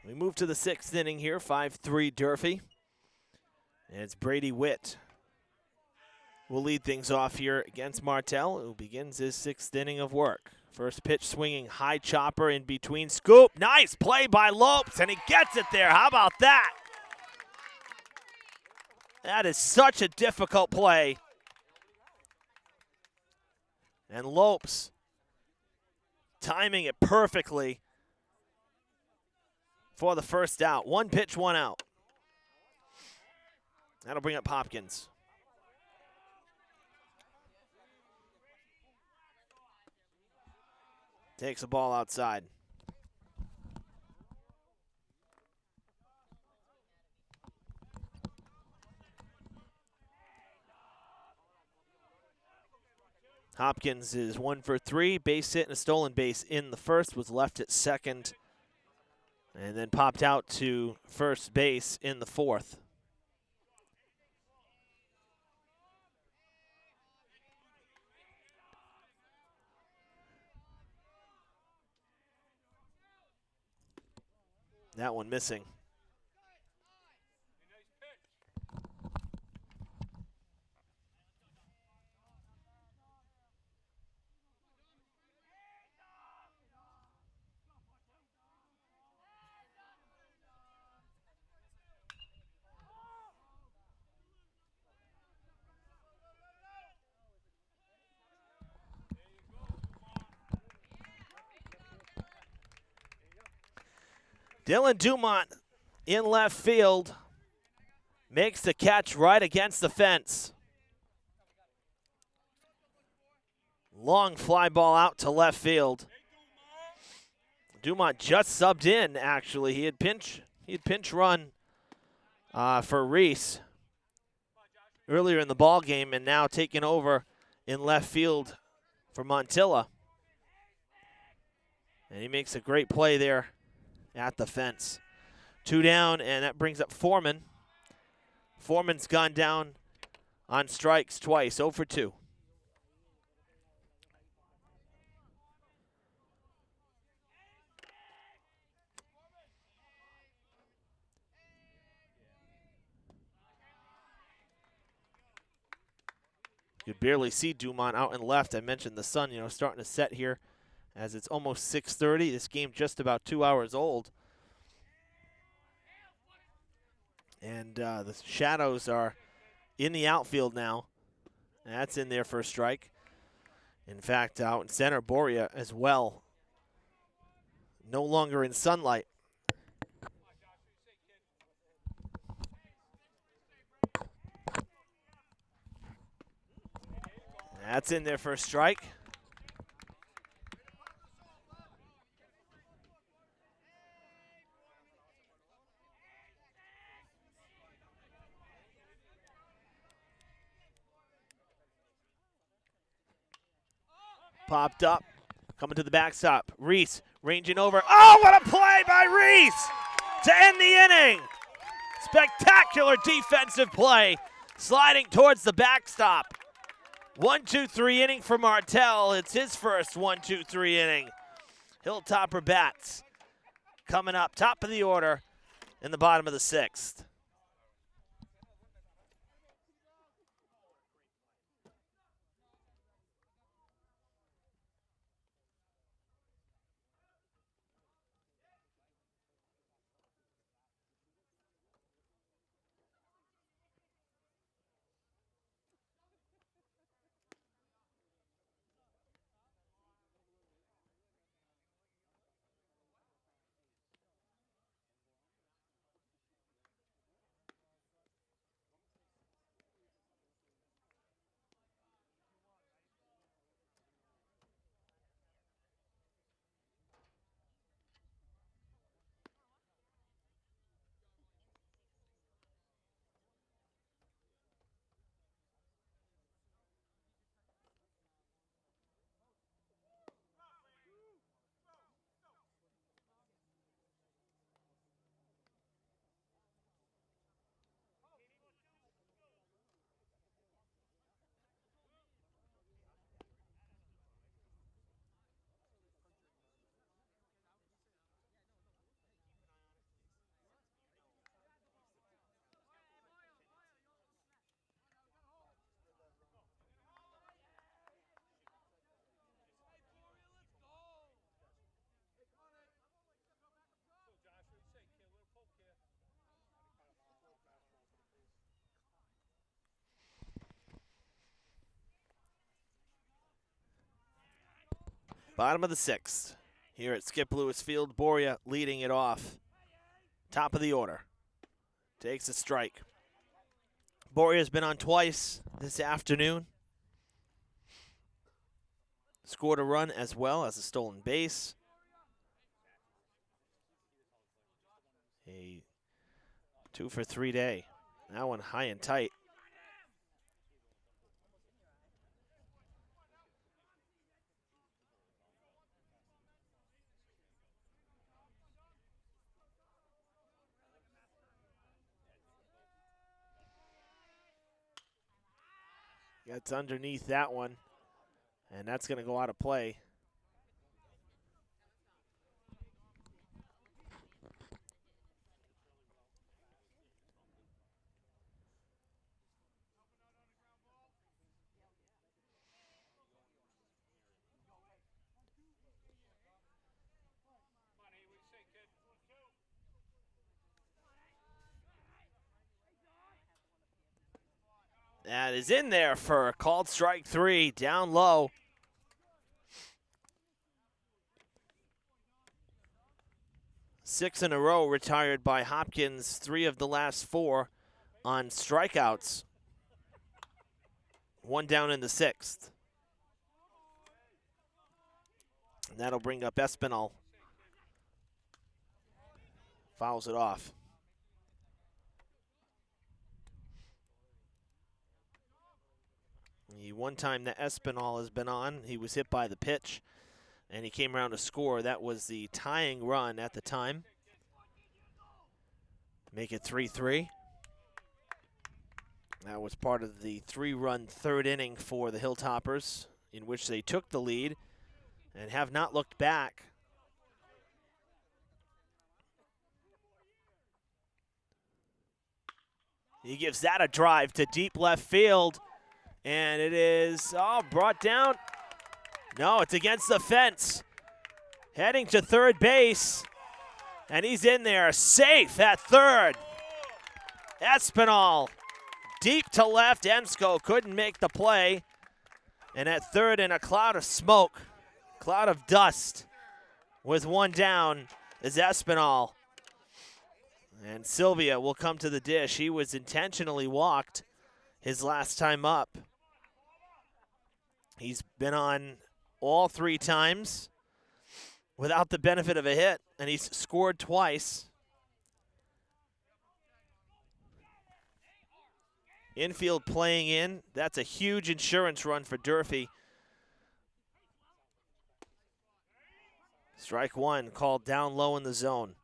We move to the 6th inning here, 5-3 Durfee. And it's Brady Witt will lead things off here against Martell, who begins his 6th inning of work. First pitch swinging, high chopper in between. Scoop, nice play by Lopes, and he gets it there. How about that? That is such a difficult play. And Lopes timing it perfectly for the first out. One pitch, one out. That'll bring up Hopkins. Takes the ball outside. Hopkins is 1 for 3, base hit and a stolen base in the first, was left at second, and then popped out to first base in the fourth. That one missing. Dylan Dumont in left field makes the catch right against the fence. Long fly ball out to left field. Dumont just subbed in, actually. He had pinch run for Reese earlier in the ball game, and now taking over in left field for Montilla. And he makes a great play there at the fence. 2 down, and that brings up Foreman. Foreman's gone down on strikes twice, 0 for 2. You could barely see Dumont out and left. I mentioned the sun, starting to set here as it's almost 6:30. This game just about 2 hours old. And the shadows are in the outfield now. That's in there for a strike. In fact, out in center, Boria as well. No longer in sunlight. That's in there for a strike. Popped up, coming to the backstop. Reese ranging over. Oh, what a play by Reese to end the inning. Spectacular defensive play, sliding towards the backstop. 1-2-3 inning for Martell. It's his first 1-2-3 inning. Hilltopper bats coming up, top of the order in the bottom of the 6th. Bottom of the 6th. Here at Skip Lewis Field, Boria leading it off. Top of the order. Takes a strike. Boria's been on twice this afternoon. Scored a run as well as a stolen base. A 2-for-3 day. That one high and tight. Gets underneath that one, and that's going to go out of play. That is in there for a called strike 3, down low. Six in a row retired by Hopkins, 3 of the last 4 on strikeouts. 1 down in the 6th. And that'll bring up Espinal. Fouls it off. The one time that Espinal has been on, he was hit by the pitch, and he came around to score. That was the tying run at the time. Make it 3-3. That was part of the 3-run third inning for the Hilltoppers, in which they took the lead and have not looked back. He gives that a drive to deep left field. And it is brought down. No, it's against the fence. Heading to third base. And he's in there, safe at third. Espinal, deep to left. Ensko couldn't make the play. And at third, in a cloud of smoke, cloud of dust, with 1 down, is Espinal. And Sylvia will come to the dish. He was intentionally walked his last time up. He's been on all 3 times without the benefit of a hit, and he's scored twice. Infield playing in. That's a huge insurance run for Durfee. Strike 1 called down low in the zone.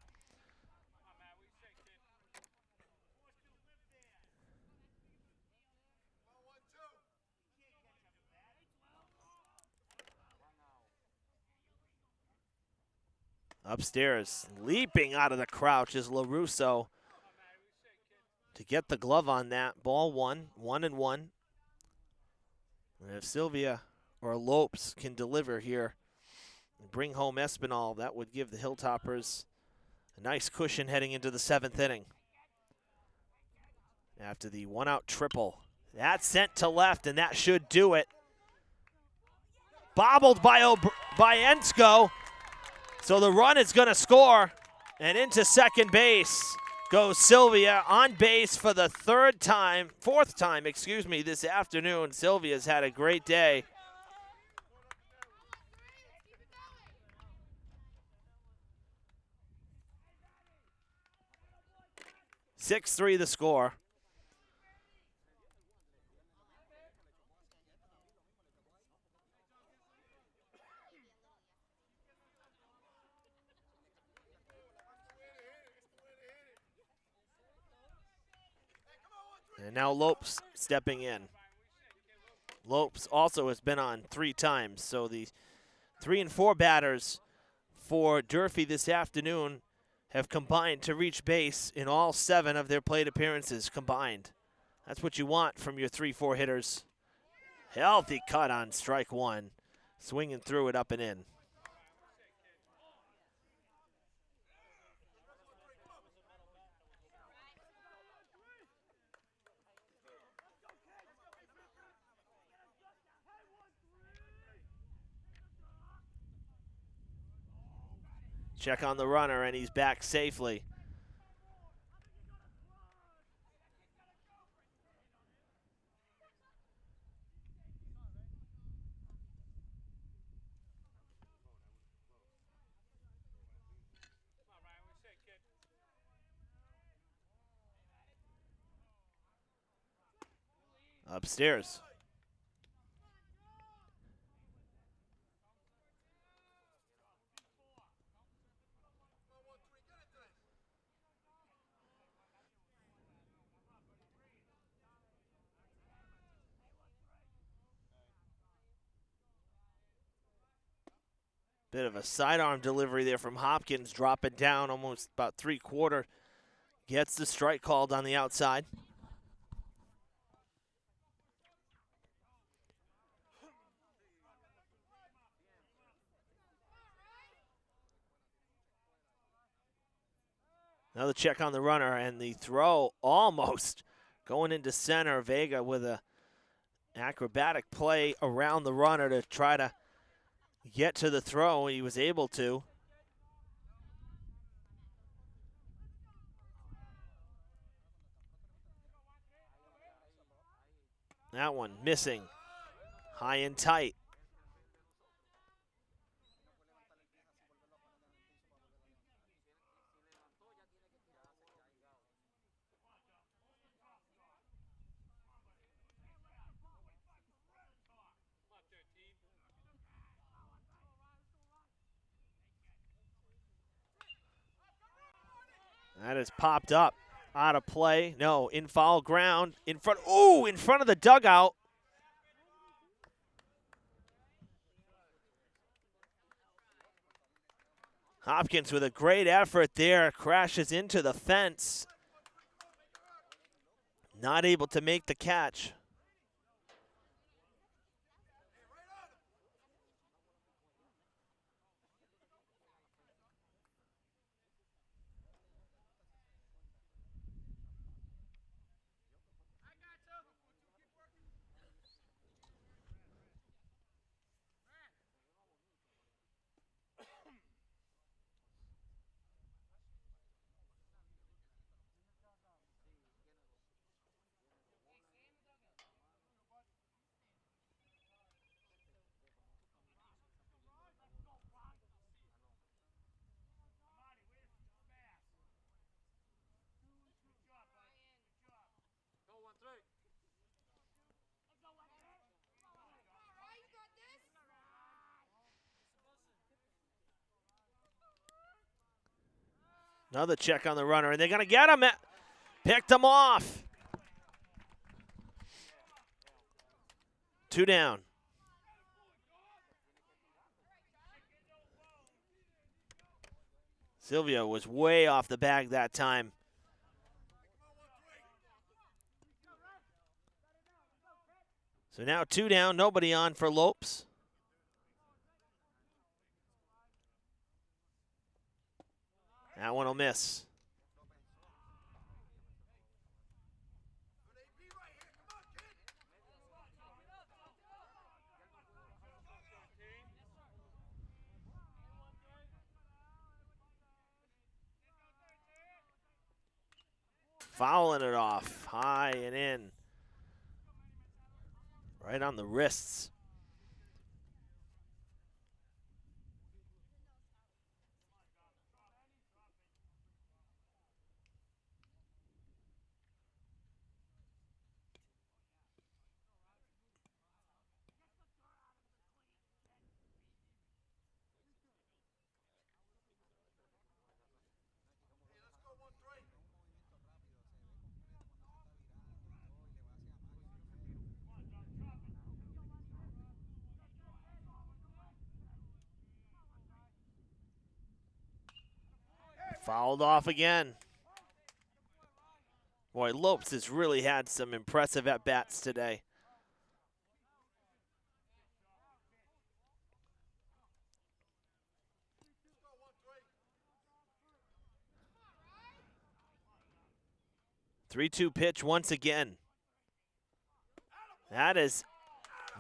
Upstairs, leaping out of the crouch is LaRusso to get the glove on that. Ball 1, 1-1. And if Sylvia or Lopes can deliver here and bring home Espinal, that would give the Hilltoppers a nice cushion heading into the 7th inning. After the 1-out triple. That's sent to left, and that should do it. Bobbled by Ensko. So the run is going to score, and into second base goes Sylvia, on base for the fourth time, this afternoon. Sylvia's had a great day. (6-3) the score. And now Lopes stepping in. Lopes also has been on 3 times. So the 3 and 4 batters for Durfee this afternoon have combined to reach base in all 7 of their plate appearances combined. That's what you want from your 3-4 hitters. Healthy cut on strike 1. Swinging through it up and in. Check on the runner, and he's back safely. Upstairs. Bit of a sidearm delivery there from Hopkins, dropping down almost about three-quarter. Gets the strike called on the outside. Another check on the runner, and the throw almost going into center. Vega with a acrobatic play around the runner to try to get to the throw. He was able to. That one missing. High and tight. That is popped up. Out of play. No, in foul ground. In front. Ooh, in front of the dugout. Hopkins with a great effort there. Crashes into the fence. Not able to make the catch. Another check on the runner, and they're going to get him. Picked him off. 2 down. Silvio was way off the bag that time. So now 2 down, nobody on for Lopes. That one will miss. Fouling it off, high and in. Right on the wrists. Fouled off again. Boy, Lopes has really had some impressive at-bats today. Three-two pitch once again. That is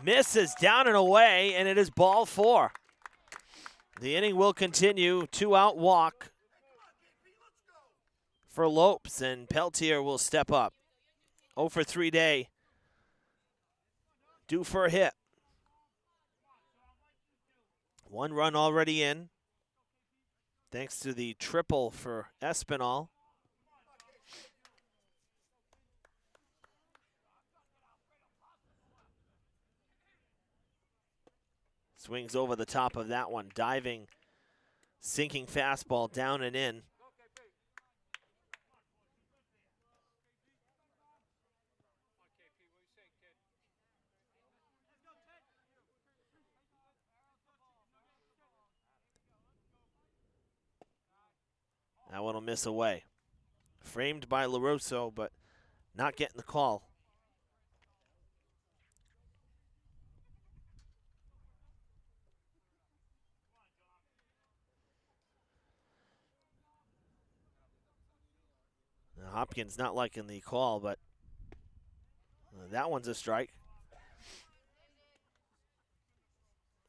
misses down and away, and it is ball 4. The inning will continue. 2-out walk for Lopes, and Peltier will step up. 0 for 3 day. Due for a hit. 1 run already in, thanks to the triple for Espinal. Swings over the top of that one. Diving, sinking fastball down and in. That one will miss away. Framed by LaRusso, but not getting the call. Now, Hopkins not liking the call, but that one's a strike.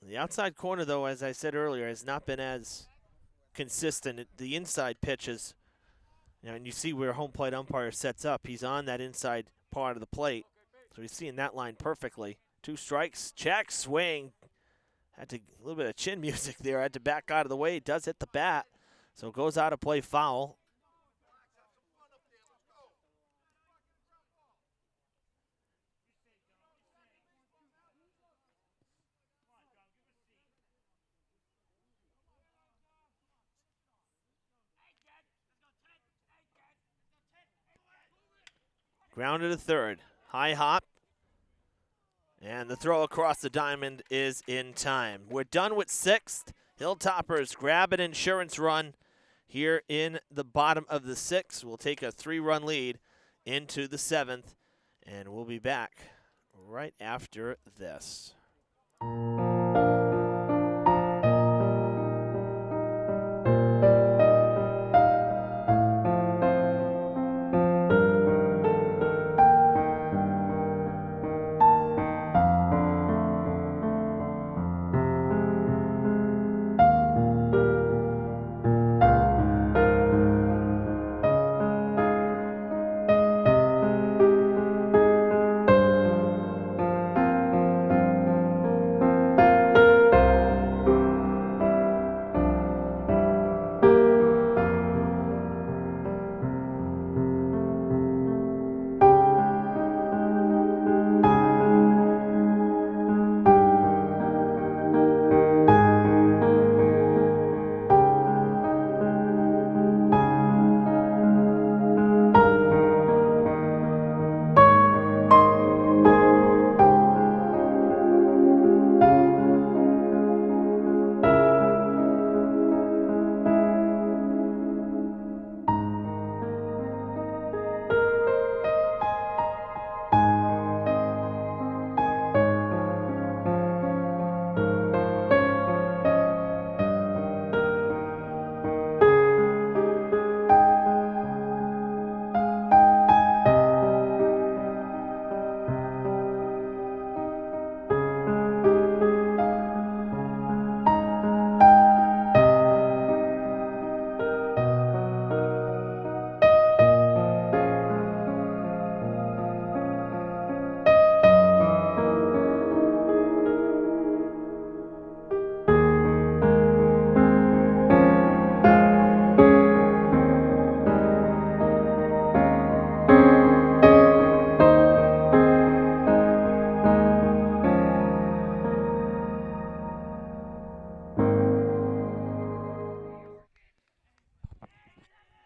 The outside corner, though, as I said earlier, has not been as consistent. The inside pitches, and you see where home plate umpire sets up. He's on that inside part of the plate, so he's seeing that line perfectly. 2 strikes, check, swing. Had to a little bit of chin music there. Had to back out of the way. It does hit the bat, so it goes out of play foul. Grounded to third. High hop. And the throw across the diamond is in time. We're done with 6th. Hilltoppers grab an insurance run here in the bottom of the 6th. We'll take a 3-run lead into the 7th. And we'll be back right after this.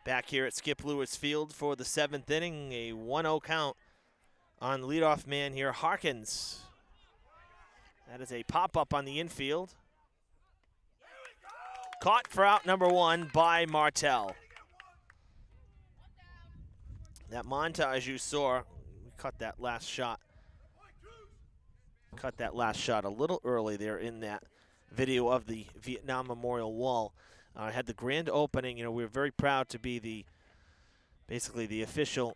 Back here at Skip Lewis Field for the 7th inning, a 1-0 count on leadoff man here, Harkins. That is a pop-up on the infield. Caught for out number 1 by Martell. That montage you saw, we cut that last shot. Cut that last shot a little early there in that video of the Vietnam Memorial Wall. Had the grand opening. You know, we were very proud to be basically the official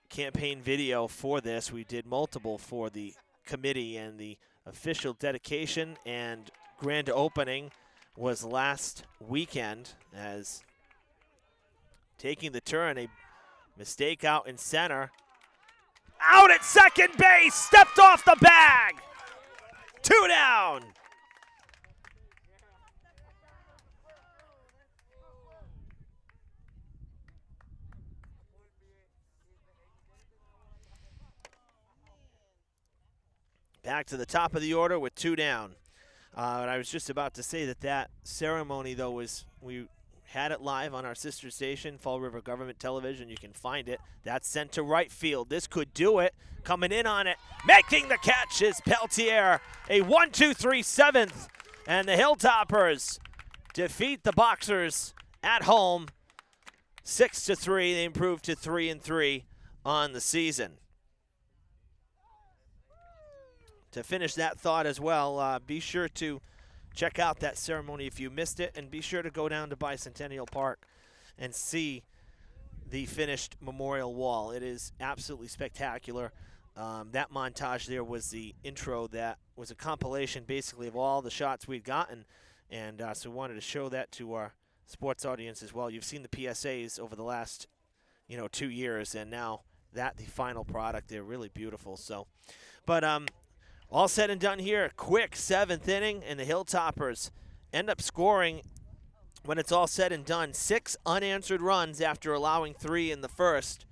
campaign video for this. We did multiple for the committee, and the official dedication and grand opening was last weekend, as taking the turn, a mistake out in center. Out at second base, stepped off the bag. 2 down. Back to the top of the order with 2 down. And I was just about to say that ceremony, though, we had it live on our sister station, Fall River Government Television. You can find it. That's sent to right field. This could do it. Coming in on it, making the catch is Peltier. A 1-2-3 7th. And the Hilltoppers defeat the Boxers at home 6-3. They improved to 3-3 on the season. To finish that thought as well, be sure to check out that ceremony if you missed it, and be sure to go down to Bicentennial Park and see the finished memorial wall. It is absolutely spectacular. That montage there was the intro that was a compilation basically of all the shots we'd gotten, and so we wanted to show that to our sports audience as well. You've seen the PSAs over the last 2 years, and now the final product, they're really beautiful. So, but all said and done here, quick 7th inning, and the Hilltoppers end up scoring, when it's all said and done, 6 unanswered runs after allowing 3 in the first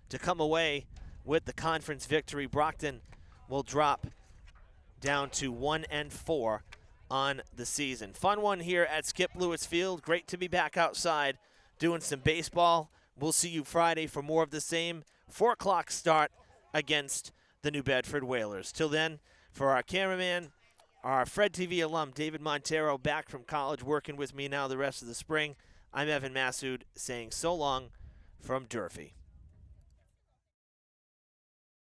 to come away with the conference victory. Brockton will drop down to 1-4 on the season. Fun one here at Skip Lewis Field. Great to be back outside doing some baseball. We'll see you Friday for more of the same. 4 o'clock start against the New Bedford Whalers. Till then, for our cameraman, our Fred TV alum, David Montero, back from college, working with me now the rest of the spring, I'm Evan Massoud saying so long from Durfee.